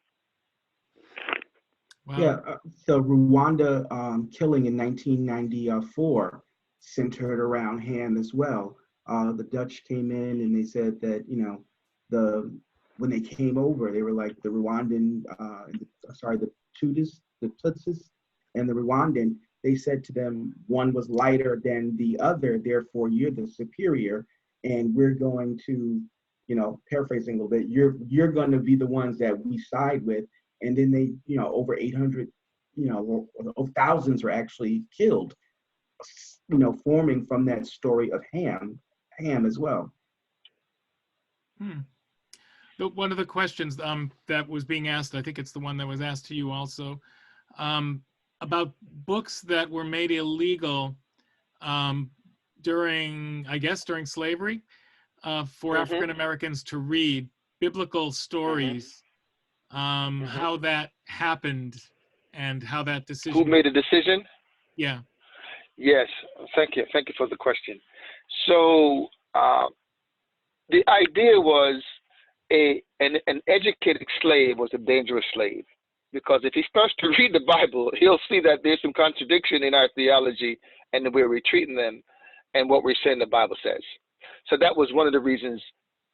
Wow. Yeah, the Rwanda killing in 1994 centered around Ham as well. The Dutch came in and they said that, you know, when they came over, they were like the Rwandan, the Tutsis and the Rwandan, they said to them, one was lighter than the other, therefore you're the superior, and we're going to, you know, paraphrasing a little bit, you're going to be the ones that we side with. And then they, you know, over 800, you know, thousands were actually killed, you know, forming from that story of Ham as well. One of the questions that was being asked, I think it's the one that was asked to you also, about books that were made illegal during slavery for African Americans to read biblical stories, how that happened and how that decision. Who made a decision? Yeah. Yes, thank you for the question. So the idea was an educated slave was a dangerous slave, because if he starts to read the Bible, he'll see that there's some contradiction in our theology and the way we're treating them and what we're saying the Bible says. So that was one of the reasons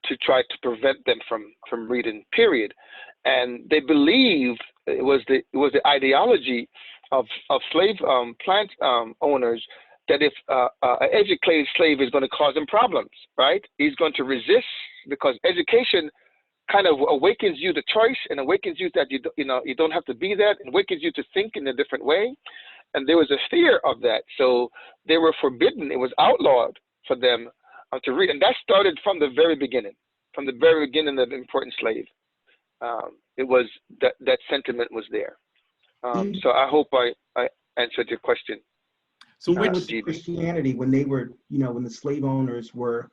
to try to prevent them from reading, period. And they believed it was the ideology of slave plant owners that if an educated slave is going to cause them problems, right? He's going to resist, because education kind of awakens you to choice and awakens you that you don't have to be that, and awakens you to think in a different way. And there was a fear of that, so they were forbidden. It was outlawed for them to read, and that started from the very beginning. From the very beginning of the important slave, it was that sentiment was there. So I hope I answered your question. So with Christianity, when they were, you know, when the slave owners were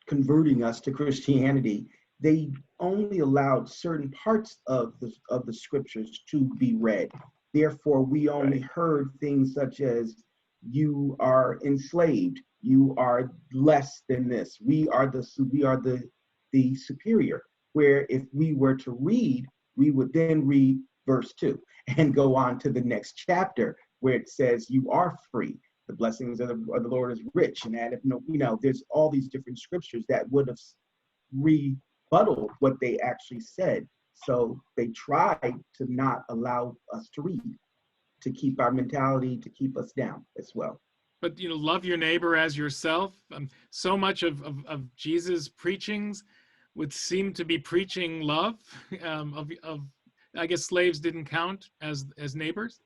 converting us to Christianity, they only allowed certain parts of the scriptures to be read. Therefore, we only heard things such as, you are enslaved, you are less than this, we are the superior. Where if we were to read, we would then read verse 2 and go on to the next chapter where it says you are free. The blessings of the Lord is rich, and that, if no, you know, there's all these different scriptures that would have rebutted what they actually said. So they tried to not allow us to read, to keep our mentality, to keep us down as well. But, you know, love your neighbor as yourself. So much of Jesus' preachings would seem to be preaching love. I guess slaves didn't count as neighbors.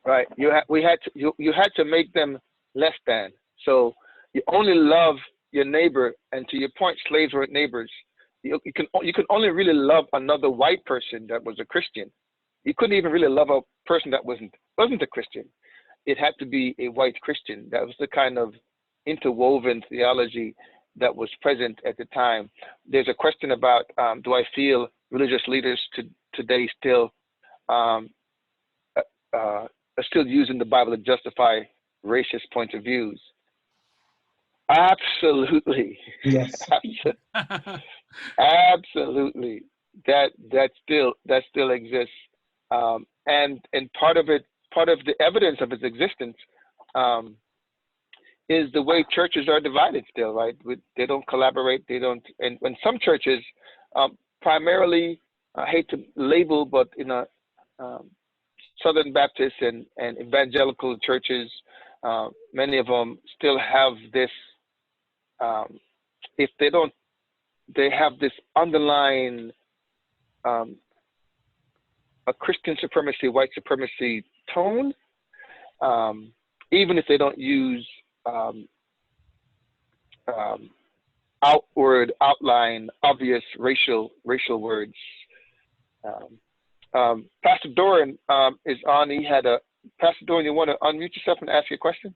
Right. You had to make them less than. So you only love your neighbor, and to your point, slaves were neighbors. You can only really love another white person that was a Christian. You couldn't even really love a person that wasn't a Christian. It had to be a white Christian. That was the kind of interwoven theology that was present at the time. There's a question about, do I feel religious leaders today still are still using the Bible to justify racist points of views? Absolutely. Yes. Absolutely. That still exists. And part of the evidence of its existence is the way churches are divided still, right? They don't collaborate. They don't, and when some churches, primarily, I hate to label, but in a Southern Baptist and evangelical churches, many of them still have this, if they don't, they have this underlying a Christian supremacy, white supremacy tone, even if they don't use outward, outline, obvious racial words. Pastor Doran is on. Pastor Doran, you want to unmute yourself and ask your question?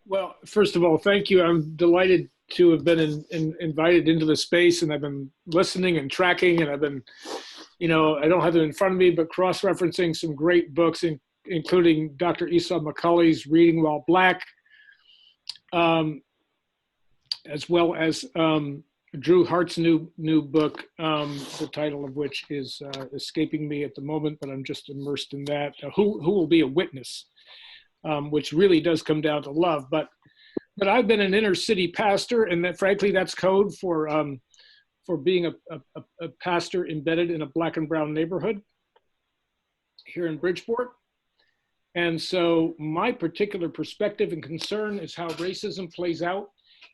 Well, first of all, thank you. I'm delighted to have been invited into the space, and I've been listening and tracking, and I've been, you know, I don't have them in front of me, but cross-referencing some great books, including Dr. Esau McCulley's Reading While Black, as well as Drew Hart's new book, the title of which is escaping me at the moment, but I'm just immersed in that. Who will be a witness, which really does come down to love. But I've been an inner city pastor, and that frankly that's code for being a pastor embedded in a Black and brown neighborhood here in Bridgeport. And so my particular perspective and concern is how racism plays out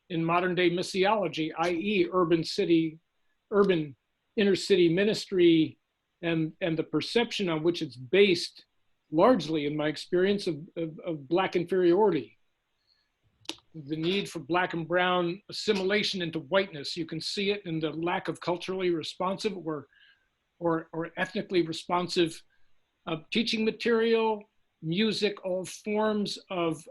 in modern day missiology, i.e. urban inner city ministry, and the perception on which it's based largely, in my experience, of Black inferiority. The need for Black and brown assimilation into whiteness. You can see it in the lack of culturally responsive or ethnically responsive teaching material, music, all forms of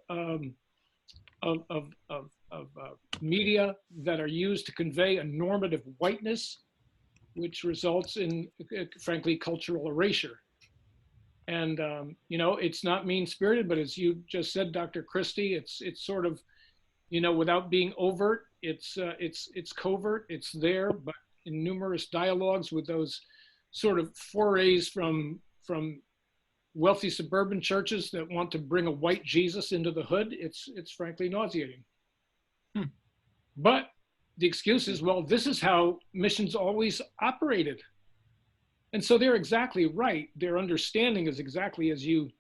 media that are used to convey a normative whiteness, which results in, frankly, cultural erasure. And it's not mean-spirited, but as you just said, Dr. Christie, it's sort of, without being overt, it's covert, it's there, but in numerous dialogues with those sort of forays from wealthy suburban churches that want to bring a white Jesus into the hood, it's frankly nauseating. But the excuse is, well, this is how missions always operated. And so they're exactly right. Their understanding is exactly as you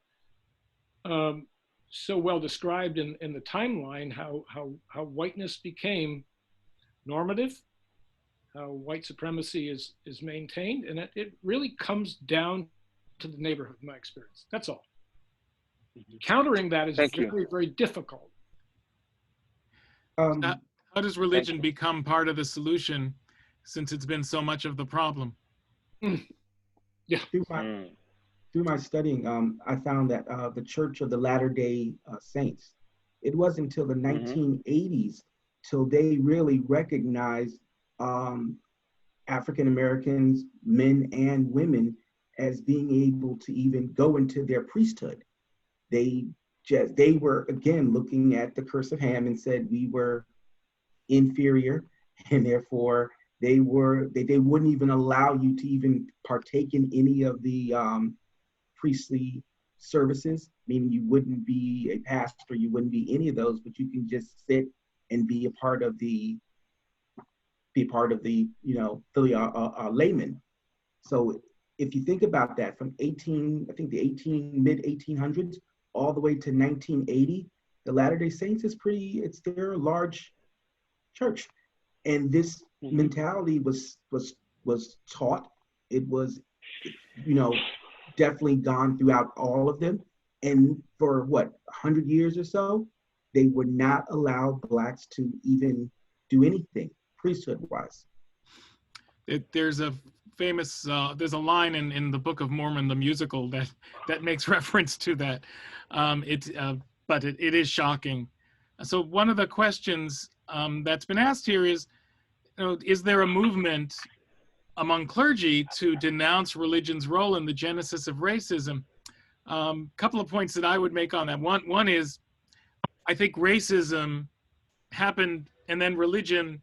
so well described in the timeline, how whiteness became normative, how white supremacy is maintained, and it really comes down to the neighborhood, in my experience. That's all. Countering that is very, very difficult. How does religion become part of the solution, since it's been so much of the problem? Yeah. Through my studying, I found that the Church of the Latter-day Saints, it wasn't until the 1980s till they really recognized African Americans, men and women, as being able to even go into their priesthood. They were, again, looking at the curse of Ham and said we were inferior, and therefore they wouldn't even allow you to even partake in any of the priestly services, meaning you wouldn't be a pastor, you wouldn't be any of those, but you can just sit and be a part of the layman. So if you think about that, from mid 1800s all the way to 1980, the Latter-day Saints they're a large church, and this mentality was taught. It was, definitely gone throughout all of them, and for 100 years or so, they would not allow Blacks to even do anything priesthood-wise. There's a famous there's a line in the Book of Mormon, the musical, that makes reference to that. But it is shocking. So one of the questions that's been asked here is, is there a movement among clergy to denounce religion's role in the genesis of racism? Couple of points that I would make on that. One is, I think racism happened and then religion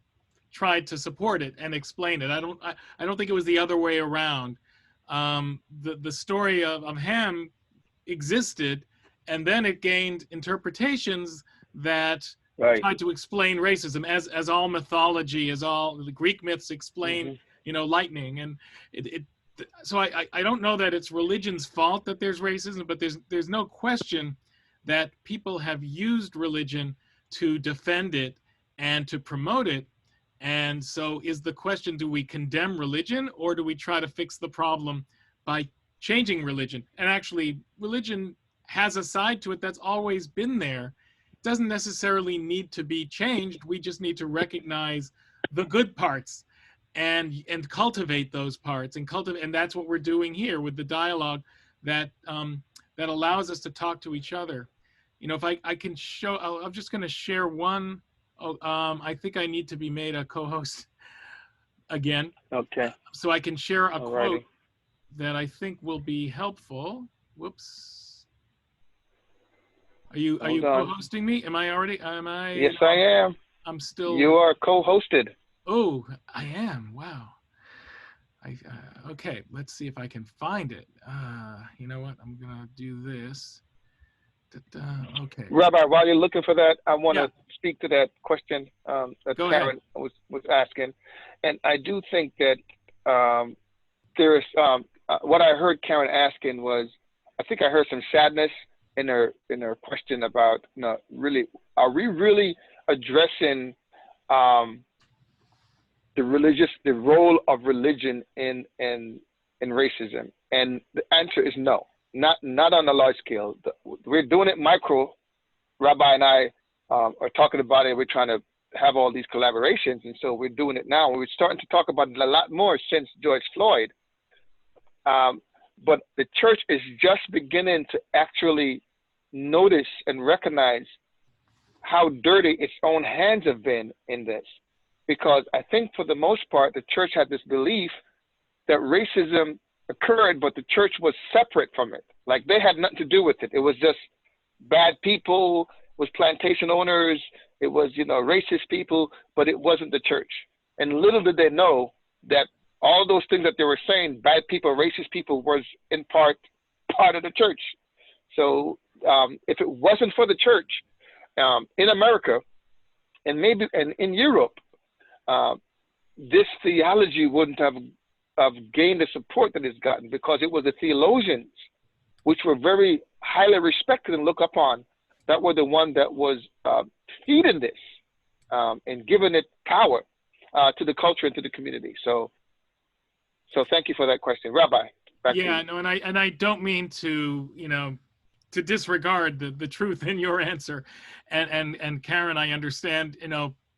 tried to support it and explain it. I don't think it was the other way around. The story of Ham existed, and then it gained interpretations that tried to explain racism, as all mythology, as all the Greek myths explain, lightning. And so I don't know that it's religion's fault that there's racism, but there's no question that people have used religion to defend it and to promote it. And so is the question, do we condemn religion, or do we try to fix the problem by changing religion? And actually, religion has a side to it that's always been there. It doesn't necessarily need to be changed. We just need to recognize the good parts and cultivate those parts, and that's what we're doing here with the dialogue that allows us to talk to each other. If I can show, I'm just going to share one. I think I need to be made a co-host again. Okay. So I can share a quote that I think will be helpful. Whoops. Are you co-hosting me? Am I? Yes, I am. I'm still. You are co-hosted. Oh, I am. Wow. Okay, let's see if I can find it. You know what? I'm gonna do this. Okay. Rabbi, while you're looking for that, I want to Yeah. speak to that question that Go Karen ahead. was asking, and I do think that there is what I heard Karen asking was, I think I heard some sadness in her question about, really, are we really addressing the role of religion in racism? And the answer is no, not on a large scale. We're doing it micro. Rabbi and I are talking about it. We're trying to have all these collaborations, and so we're doing it now. We're starting to talk about it a lot more since George Floyd. But the church is just beginning to actually notice and recognize how dirty its own hands have been in this. Because I think for the most part, the church had this belief that racism occurred, but the church was separate from it. Like they had nothing to do with it. It was just bad people, it was plantation owners, it was, racist people, but it wasn't the church. And little did they know that all those things that they were saying, bad people, racist people, was in part of the church. So if it wasn't for the church in America, and maybe in Europe, this theology wouldn't have gained the support that it's gotten, because it was the theologians, which were very highly respected and looked upon, that were the one that was feeding this and giving it power to the culture and to the community. So thank you for that question, Rabbi. Yeah, no, and I don't mean to, to disregard the truth in your answer, and Karen, I understand.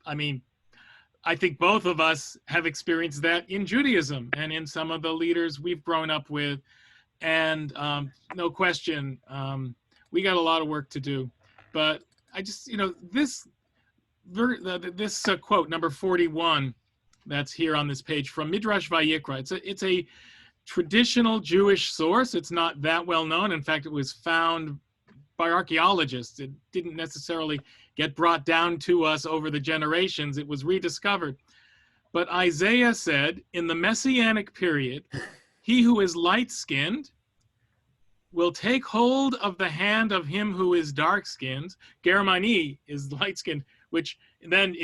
I mean, I think both of us have experienced that in Judaism and in some of the leaders we've grown up with, and no question, we got a lot of work to do. But I just, this quote number 41. That's here on this page from Midrash Vayikra. It's a traditional Jewish source. It's not that well known. In fact, it was found by archaeologists. It didn't necessarily get brought down to us over the generations. It was rediscovered. But Isaiah said, in the Messianic period, he who is light-skinned will take hold of the hand of him who is dark-skinned. Germani is light-skinned, which then,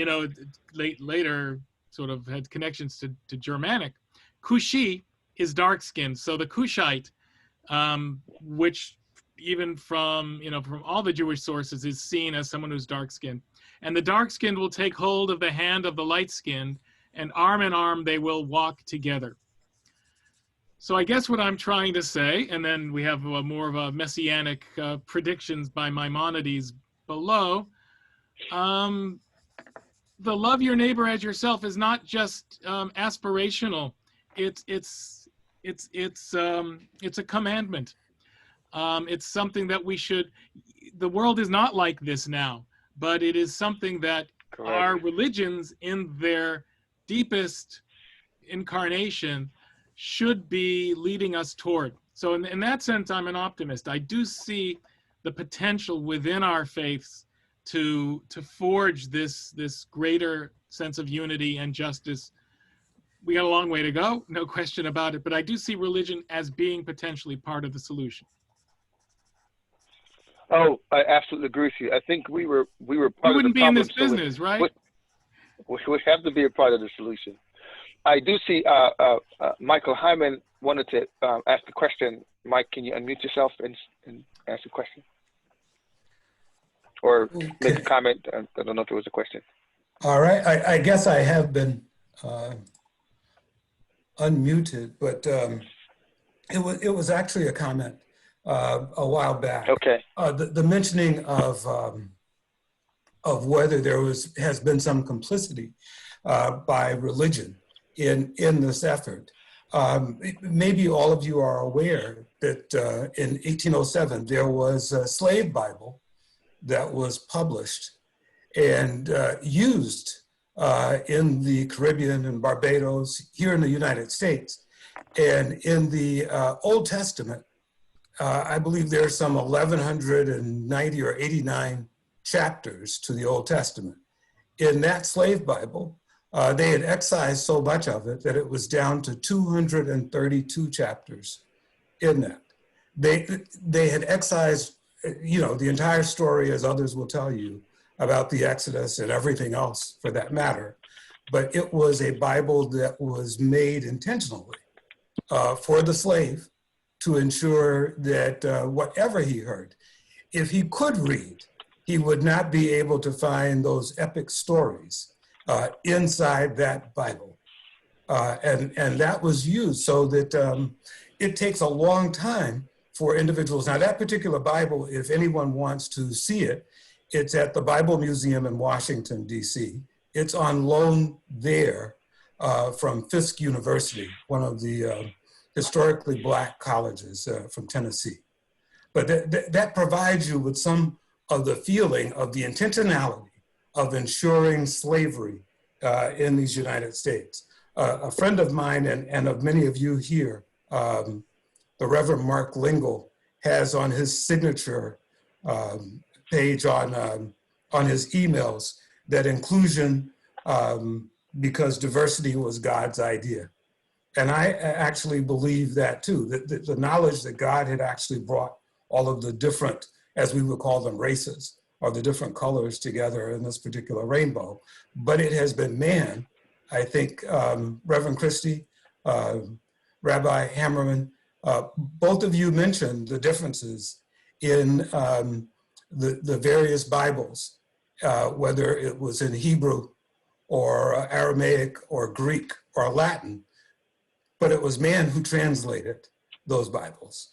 later sort of had connections to Germanic. Cushi is dark-skinned. So the Cushite, which even from all the Jewish sources is seen as someone who's dark-skinned. And the dark-skinned will take hold of the hand of the light-skinned, and arm in arm they will walk together. So I guess what I'm trying to say, and then we have more of a messianic predictions by Maimonides below, the love your neighbor as yourself is not just aspirational. It's a commandment. It's something that we should. The world is not like this now, but it is something that our religions, in their deepest incarnation, should be leading us toward. So in that sense, I'm an optimist. I do see the potential within our faiths to forge this greater sense of unity and justice. We got a long way to go, no question about it, but I do see religion as being potentially part of the solution. Oh, I absolutely agree with you. I think we were part of the problem. We wouldn't be in this business, right? We have to be a part of the solution. I do see Michael Hyman wanted to ask the question. Mike, can you unmute yourself and ask the question? Or make a comment. I don't know if there was a question. All right. I guess I have been unmuted, but it was actually a comment a while back. Okay. The mentioning of whether there has been some complicity by religion in this effort. Maybe all of you are aware that in 1807 there was a slave Bible that was published and used in the Caribbean and Barbados, here in the United States. And in the Old Testament, I believe there's some 1,190 or 89 chapters to the Old Testament. In that slave Bible, They had excised so much of it that it was down to 232 chapters in that. They had excised, the entire story, as others will tell you, about the Exodus and everything else for that matter. But it was a Bible that was made intentionally for the slave to ensure that whatever he heard, if he could read, he would not be able to find those epic stories inside that Bible. And that was used so that it takes a long time for individuals. Now that particular Bible, if anyone wants to see it, it's at the Bible Museum in Washington, DC. It's on loan there from Fisk University, one of the historically Black colleges from Tennessee. But that provides you with some of the feeling of the intentionality of ensuring slavery in these United States. A friend of mine and of many of you here, the Reverend Mark Lingle, has on his signature page on his emails that inclusion, because diversity was God's idea. And I actually believe that too, that the knowledge that God had actually brought all of the different, as we would call them, races, or the different colors together in this particular rainbow. But it has been man, I think, Reverend Christie, Rabbi Hammerman, both of you mentioned the differences in the various Bibles, whether it was in Hebrew or Aramaic or Greek or Latin, but it was man who translated those Bibles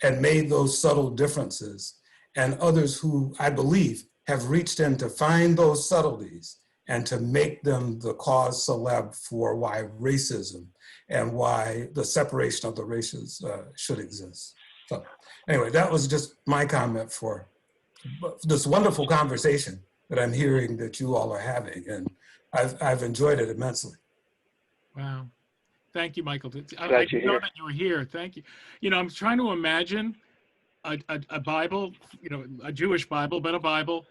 and made those subtle differences, and others who, I believe, have reached in to find those subtleties and to make them the cause célèbre for why racism and why the separation of the races should exist. So anyway, that was just my comment for this wonderful conversation that I'm hearing that you all are having, and I've enjoyed it immensely. Wow. Thank you, Michael. I know that you were here. Thank you. I'm trying to imagine a Bible, a Jewish Bible, but a Bible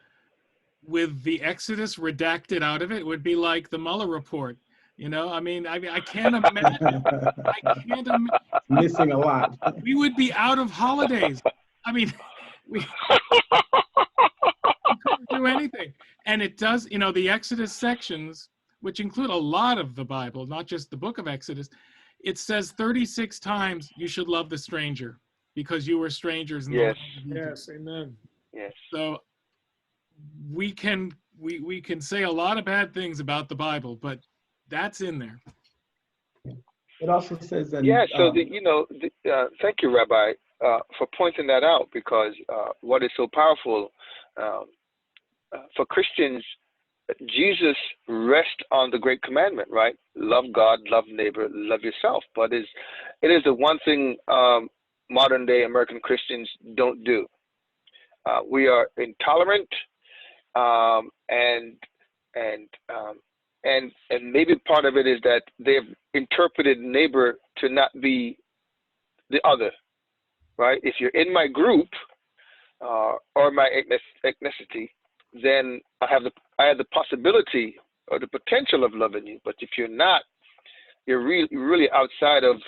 with the Exodus redacted out of it. It would be like the Mueller report. I can't imagine. Missing a lot. We would be out of holidays. We couldn't do anything. And it does, the Exodus sections, which include a lot of the Bible, not just the book of Exodus, it says 36 times you should love the stranger because you were strangers in the land of Egypt. Yes, amen. Yes. So we can say a lot of bad things about the Bible, but that's in there. It also says that. Yeah. So thank you, Rabbi, for pointing that out, because what is so powerful for Christians, Jesus rests on the great commandment, right? Love God, love neighbor, love yourself. But it is the one thing modern day American Christians don't do. We are intolerant, and maybe part of it is that they've interpreted neighbor to not be the other, right? If you're in my group or my ethnicity, then I have the possibility or the potential of loving you. But if you're not, you're really outside of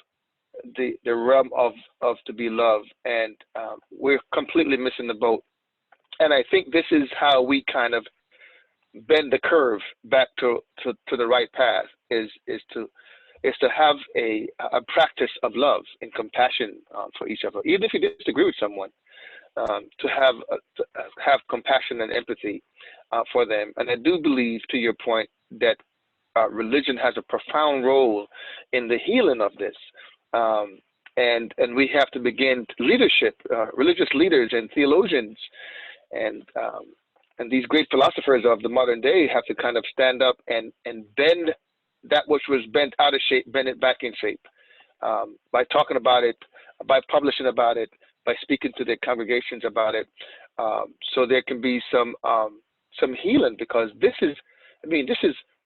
the realm of to be loved, and we're completely missing the boat. And I think this is how we kind of bend the curve back to the right path, is to have a practice of love and compassion for each other, even if you disagree with someone. To have compassion and empathy for them. And I do believe, to your point, that religion has a profound role in the healing of this. And we have to begin leadership, religious leaders and theologians, and these great philosophers of the modern day have to kind of stand up and bend that which was bent out of shape, bend it back in shape, by talking about it, by publishing about it, by speaking to their congregations about it, so there can be some healing, because this is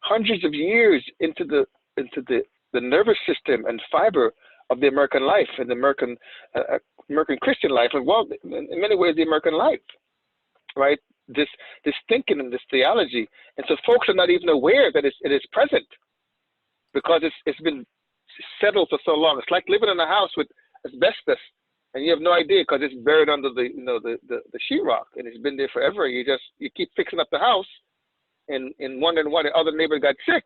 hundreds of years into the nervous system and fiber of the American life and the American Christian life, and well, in many ways the American life, right? this thinking and this theology, and so folks are not even aware that it is present because it's been settled for so long. It's like living in a house with asbestos, and you have no idea because it's buried under the the sheetrock, and it's been there forever. You keep fixing up the house, and wondering why the other neighbor got sick,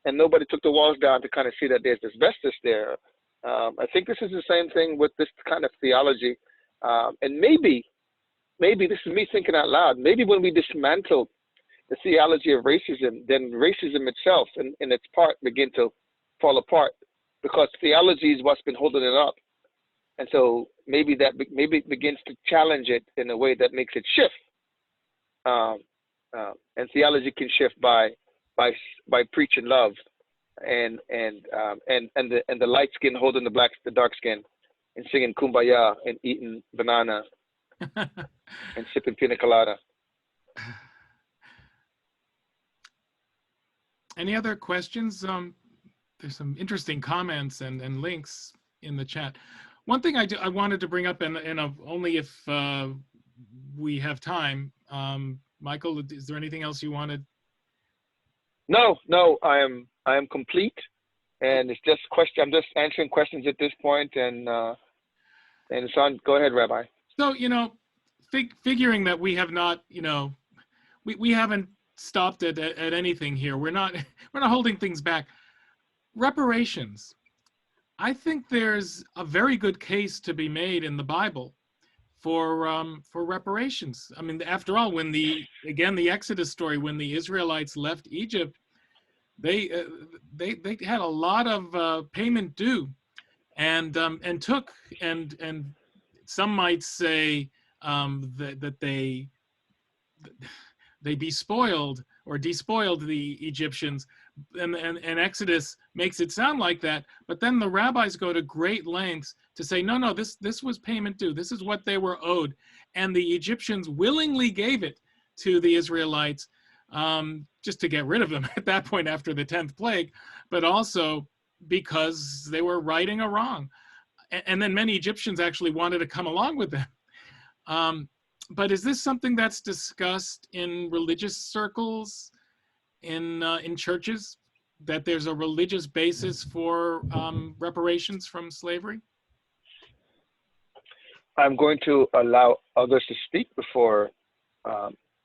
and nobody took the walls down to kind of see that there's asbestos there. I think this is the same thing with this kind of theology, and maybe this is me thinking out loud. Maybe when we dismantle the theology of racism, then racism itself and its part begin to fall apart, because theology is what's been holding it up. And so maybe it begins to challenge it in a way that makes it shift. And theology can shift by preaching love, and the light skin holding the dark skin, and singing kumbaya and eating banana and sipping pina colada. Any other questions? There's some interesting comments and links in the chat. One thing I wanted to bring up, and only if we have time, Michael, is there anything else you wanted? No, I am complete, and it's just question. I'm just answering questions at this point, and so go ahead, Rabbi. So figuring that we have not, we haven't stopped at anything here. We're not holding things back. Reparations. I think there's a very good case to be made in the Bible for reparations. I mean, after all, when the Exodus story, when the Israelites left Egypt, they had a lot of payment due, and took, and some might say that they despoiled the Egyptians, and Exodus makes it sound like that. But then the rabbis go to great lengths to say, no, this was payment due. This is what they were owed, and the Egyptians willingly gave it to the Israelites, just to get rid of them at that point after the 10th plague, but also because they were righting a wrong. And then many Egyptians actually wanted to come along with them. But is this something that's discussed in religious circles, in churches, that there's a religious basis for reparations from slavery? I'm going to allow others to speak before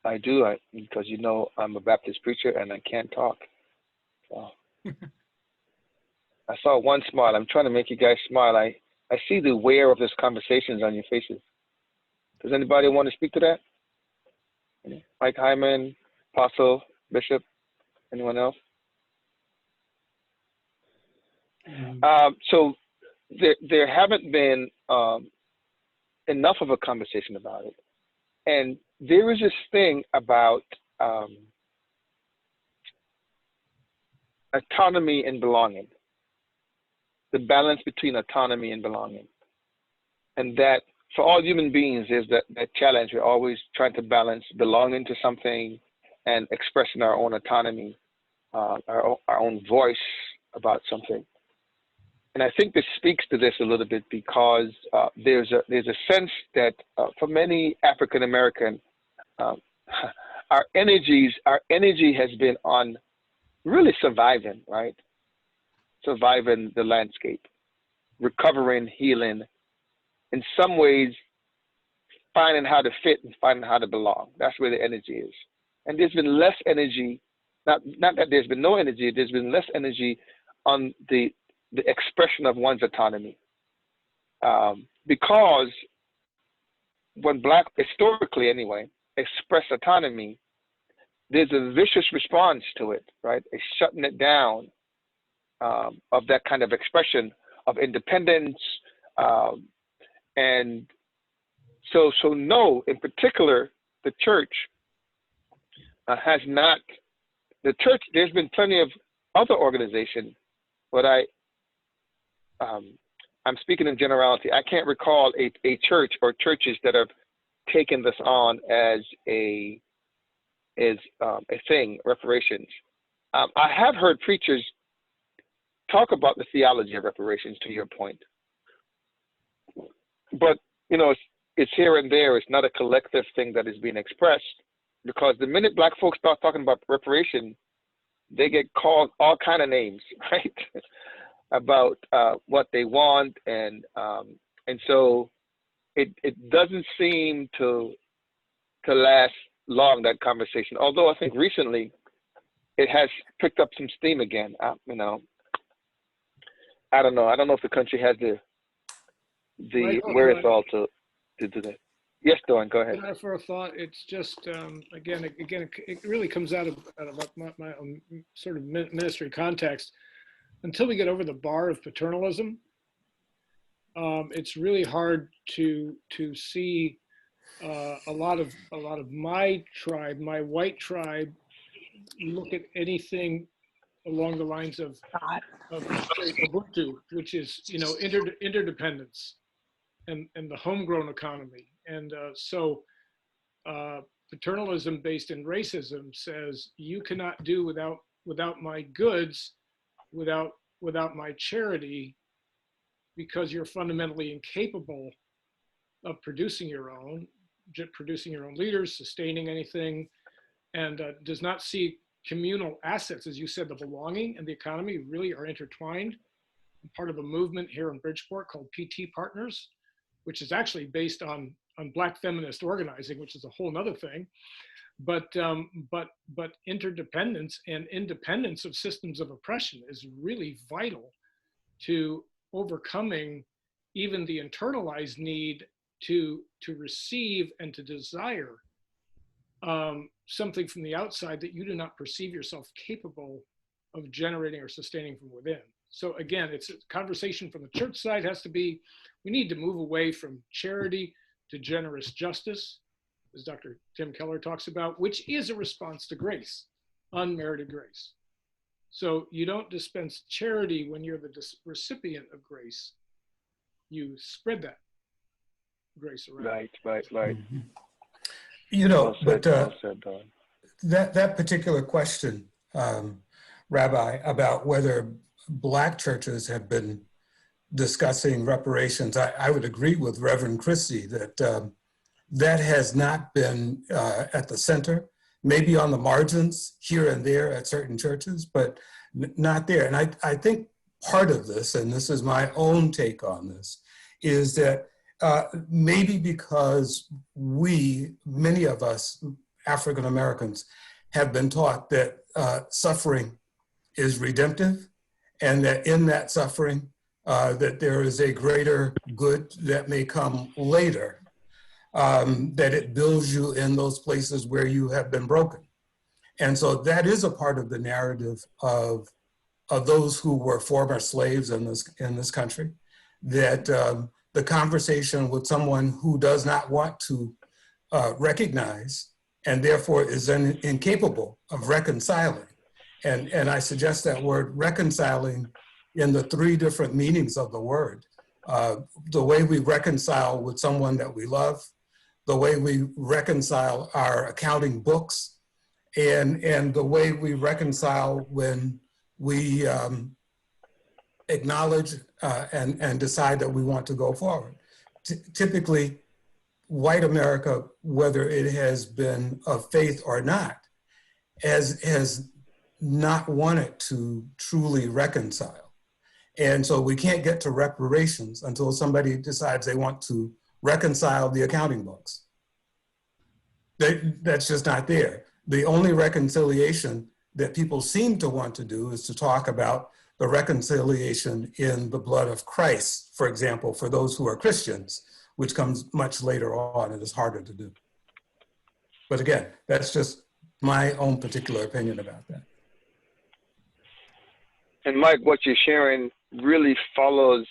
I do, because I'm a Baptist preacher and I can't talk. So. I saw one smile. I'm trying to make you guys smile. I see the wear of this conversations on your faces. Does anybody want to speak to that? Mike Hyman, Apostle, Bishop, anyone else? So there haven't been enough of a conversation about it. And there is this thing about autonomy and belonging, the balance between autonomy and belonging. And that for all human beings is that challenge. We're always trying to balance belonging to something and expressing our own autonomy, our own voice about something. And I think this speaks to this a little bit, because there's a sense that for many African American, our energy has been on really surviving, right? Surviving the landscape, recovering, healing, in some ways finding how to fit and finding how to belong. That's where the energy is. And there's been less energy, not that there's been no energy, there's been less energy on the expression of one's autonomy. Because when Black, historically anyway, express autonomy, there's a vicious response to it, right? It's shutting it down of that kind of expression of independence. And so no, in particular, the church has not, there's been plenty of other organizations, but I'm speaking in generality. I can't recall a church or churches that have taken this on as a thing, reparations. I have heard preachers talk about the theology of reparations, to your point. But, it's here and there. It's not a collective thing that is being expressed. because the minute black folks start talking about reparation, they get called all kind of names, right? About what they want, and so it doesn't seem to last long, that conversation. Although I think recently it has picked up some steam again. You know, I don't know. I don't know if the country has the wherewithal to do that. Yes, Dawn, go ahead. For a thought, it's just again, it really comes out of my own sort of ministry context. Until we get over the bar of paternalism, it's really hard to see a lot of my tribe, my white tribe, look at anything along the lines of Ubuntu, which is, you know, interdependence and the homegrown economy. And so paternalism based in racism says you cannot do without my goods, without my charity, because you're fundamentally incapable of producing your own leaders, sustaining anything, and does not see communal assets, as you said, the belonging and the economy really are intertwined. I'm part of a movement here in Bridgeport called PT Partners, which is actually based on Black feminist organizing, which is a whole nother thing. But interdependence and independence of systems of oppression is really vital to overcoming even the internalized need to receive and to desire something from the outside that you do not perceive yourself capable of generating or sustaining from within. So again, it's a conversation from the church side has to be, we need to move away from charity to generous justice, as Dr. Tim Keller talks about, which is a response to grace, unmerited grace. So you don't dispense charity when you're the recipient of grace. You spread that grace around. Right. Mm-hmm. You know, but that particular question, Rabbi, about whether Black churches have been discussing reparations, I would agree with Reverend Christie that that has not been at the center, maybe on the margins here and there at certain churches, but not there. And I think part of this, and this is my own take on this, is that maybe because many of us, African Americans, have been taught that suffering is redemptive, and that in that suffering, that there is a greater good that may come later, that it builds you in those places where you have been broken. And so that is a part of the narrative of those who were former slaves in this country, that the conversation with someone who does not want to recognize and therefore is incapable of reconciling. And I suggest that word reconciling in the three different meanings of the word. The way we reconcile with someone that we love, the way we reconcile our accounting books, and the way we reconcile when we acknowledge and decide that we want to go forward. Typically, white America, whether it has been of faith or not, has not wanted to truly reconcile. And so we can't get to reparations until somebody decides they want to reconcile the accounting books. That's just not there. The only reconciliation that people seem to want to do is to talk about the reconciliation in the blood of Christ, for example, for those who are Christians, which comes much later on and is harder to do. But again, that's just my own particular opinion about that. And Mike, what you're sharing really follows,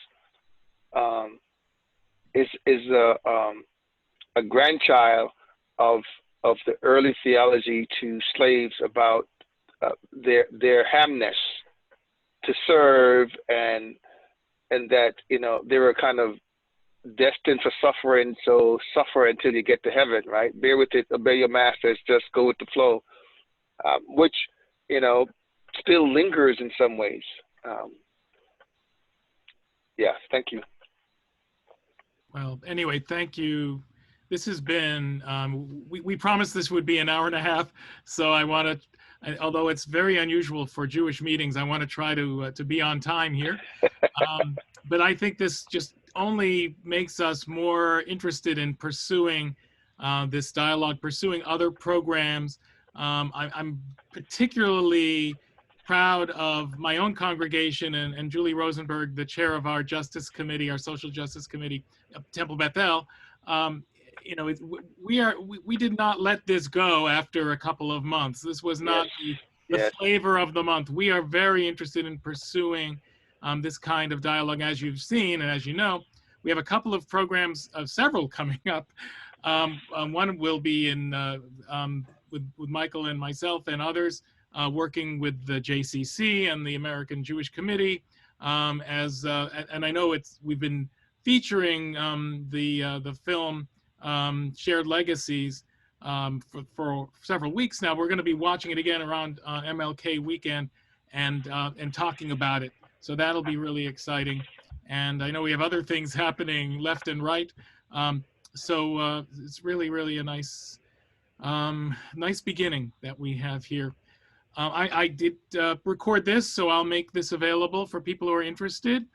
is a grandchild of the early theology to slaves about their hamness to serve, and that, you know, they were kind of destined for suffering, so suffer until you get to heaven, right? Bear with it, obey your masters, just go with the flow, which, you know, still lingers in some ways. Yeah, thank you. Well, anyway, thank you, this has been, we promised this would be an hour and a half, so I want to, although it's very unusual for Jewish meetings, I want to try to be on time here. But I think this just only makes us more interested in pursuing this dialogue, pursuing other programs. I'm particularly proud of my own congregation and Julie Rosenberg, the chair of our Justice Committee, our Social Justice Committee, Temple Bethel. You know, we did not let this go after a couple of months. This was not the flavor of the month. We are very interested in pursuing this kind of dialogue, as you've seen and as you know. We have a couple of programs, several coming up. One will be in with Michael and myself and others, working with the JCC and the American Jewish Committee, and I know we've been featuring the film Shared Legacies for several weeks now. We're going to be watching it again around MLK weekend and talking about it. So that'll be really exciting. And I know we have other things happening left and right. So it's really a nice beginning that we have here. I did record this, so I'll make this available for people who are interested.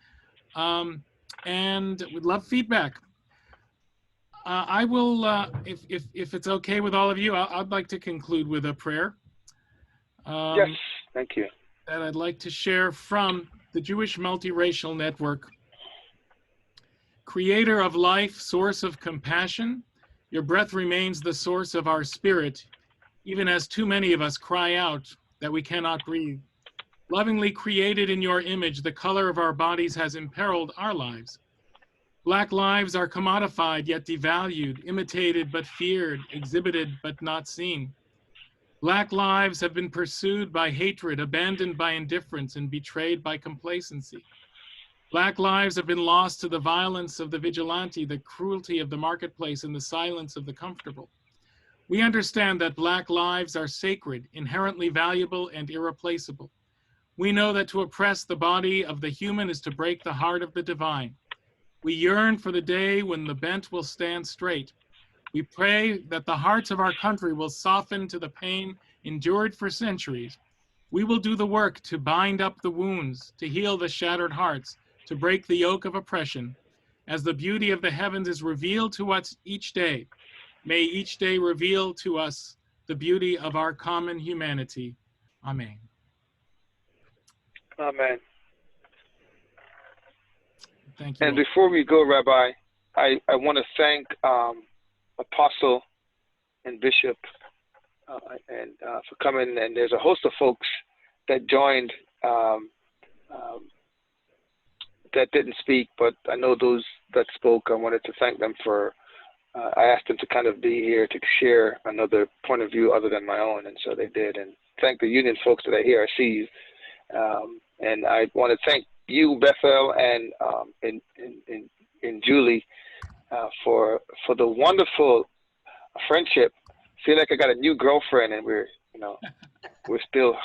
And we'd love feedback. I will, if it's okay with all of you, I'd like to conclude with a prayer. Yes, thank you. That I'd like to share from the Jewish Multiracial Network. Creator of life, source of compassion, your breath remains the source of our spirit, even as too many of us cry out that we cannot breathe. Lovingly created in your image, the color of our bodies has imperiled our lives. Black lives are commodified yet devalued, imitated but feared, exhibited but not seen. Black lives have been pursued by hatred, abandoned by indifference, and betrayed by complacency. Black lives have been lost to the violence of the vigilante, the cruelty of the marketplace, and the silence of the comfortable. We understand that Black lives are sacred, inherently valuable, and irreplaceable. We know that to oppress the body of the human is to break the heart of the divine. We yearn for the day when the bent will stand straight. We pray that the hearts of our country will soften to the pain endured for centuries. We will do the work to bind up the wounds, to heal the shattered hearts, to break the yoke of oppression. As the beauty of the heavens is revealed to us each day, may each day reveal to us the beauty of our common humanity. Amen. Amen. Thank you. And before we go, Rabbi, I want to thank Apostle and Bishop for coming. And there's a host of folks that joined that didn't speak, but I know those that spoke. I wanted to thank them for, I asked them to kind of be here to share another point of view other than my own, and so they did. And thank the union folks that are here. I see you. And I want to thank you, Bethel, and Julie, for the wonderful friendship. I feel like I got a new girlfriend, and we're still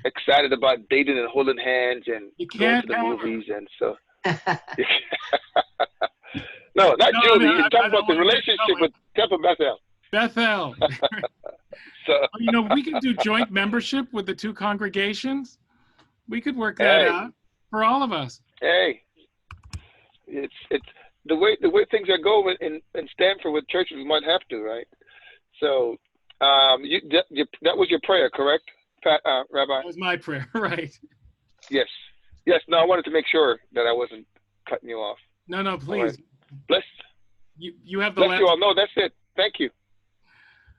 excited about dating and holding hands and going to the movies, and so. No, not Julie. You're talking about the relationship with Temple Bethel. Bethel. So we can do joint membership with the two congregations. We could work that out for all of us. Hey, it's the way things are going in Stamford with churches. We might have to, right? So, that was your prayer, correct, Rabbi? That was my prayer, right? Yes. No, I wanted to make sure that I wasn't cutting you off. No, please. Right. Bless. You have the bless last. You all. No, that's it. Thank you.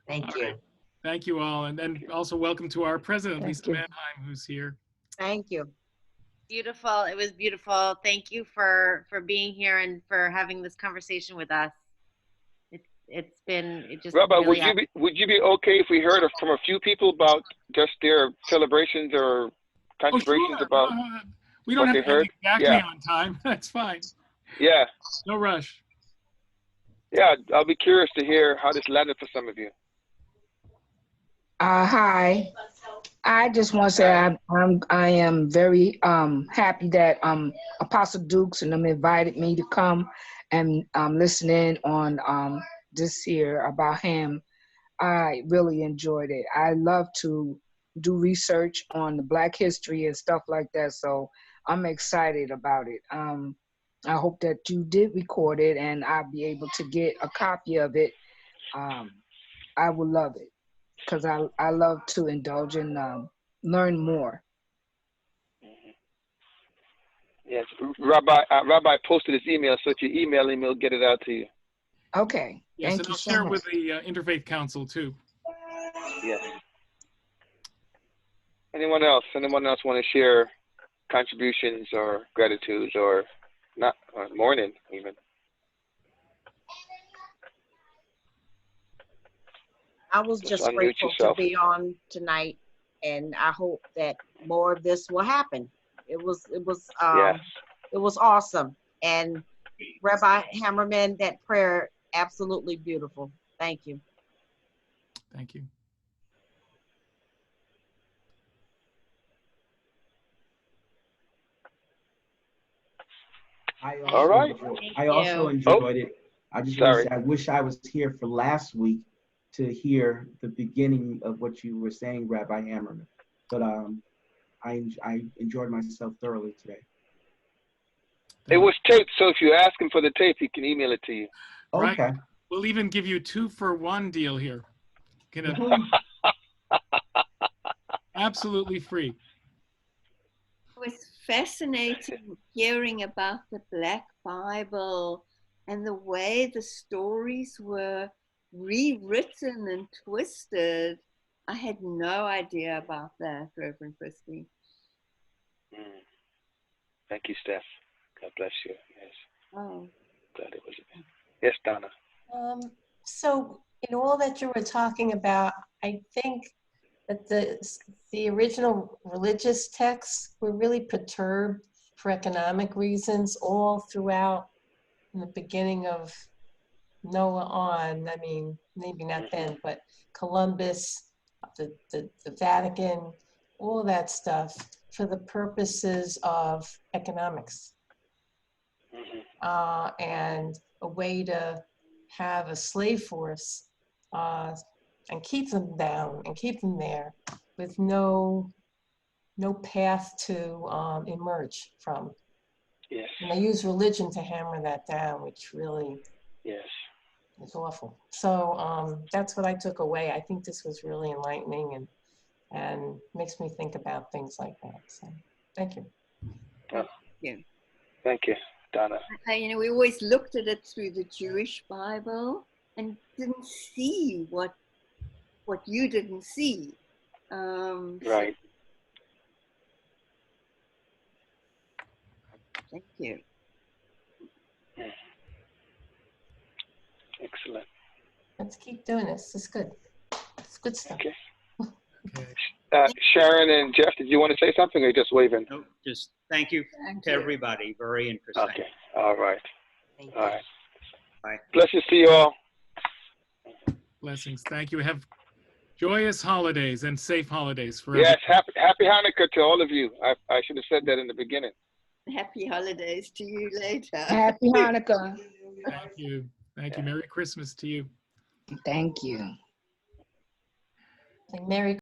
Thank you. Right. Thank you all, and also welcome to our president, Lisa Mannheim, who's here. Thank you. Beautiful. It was beautiful. Thank you for being here and for having this conversation with us. It's been just. Rabbi, really would you be okay if we heard from a few people about just their celebrations or contributions about we don't what have they to heard? exactly on time. That's fine. Yeah. No rush. Yeah, I'll be curious to hear how this landed for some of you. Hi. I just want to say I am very happy that Apostle Dukes and them invited me to come and listen in on this year about him, I really enjoyed it. I love to do research on the Black history and stuff like that, so I'm excited about it. I hope that you did record it and I'll be able to get a copy of it. I would love it because I love to indulge and learn more. Yes, Rabbi posted his email, so if you email him, he'll get it out to you. Okay. Yes, Thank and you I'll so share much. with the Interfaith Council too. Yes. Anyone else? Anyone else want to share contributions or gratitudes or not? Or mourning even. I was just unmute grateful yourself. to be on tonight, and I hope that more of this will happen. It was Yes. it was awesome. And Rabbi Hammerman, that prayer, absolutely beautiful. Thank you. Thank you. All right. I also enjoyed it. I just want to say I wish I was here for last week to hear the beginning of what you were saying, Rabbi Hammerman. But I enjoyed myself thoroughly today. It was taped, so if you ask him for the tape, he can email it to you. Right. Okay. We'll even give you 2-for-1 deal here. Absolutely free. It was fascinating hearing about the Black Bible and the way the stories were rewritten and twisted. I had no idea about that, Reverend Christie. Thank you, Steph. God bless you. Yes. Oh. Glad it was. Yes, Donna. So in all that you were talking about, I think that the original religious texts were really perturbed for economic reasons all throughout in the beginning of Noah on. I mean, maybe not then, but Columbus, the Vatican, all that stuff for the purposes of economics. And a way to have a slave force and keep them down and keep them there with no path to emerge from. Yes. And they use religion to hammer that down, which really is awful. So that's what I took away. I think this was really enlightening and makes me think about things like that. So thank you. Thank you, Donna. You know, we always looked at it through the Jewish Bible and didn't see what you didn't see. Right. Thank you. Excellent. Let's keep doing this. It's good. It's good stuff. Okay. Sharon and Jeff, did you want to say something or just waving? No, just thank you to everybody. Very interesting. Okay. All right. All right. Bye. Blessings to you all. Blessings. Thank you. Have joyous holidays and safe holidays for Yes. everyone. Happy Hanukkah to all of you. I should have said that in the beginning. Happy holidays to you later. Happy Hanukkah. Thank you. Thank you. Merry Christmas to you. Thank you. Merry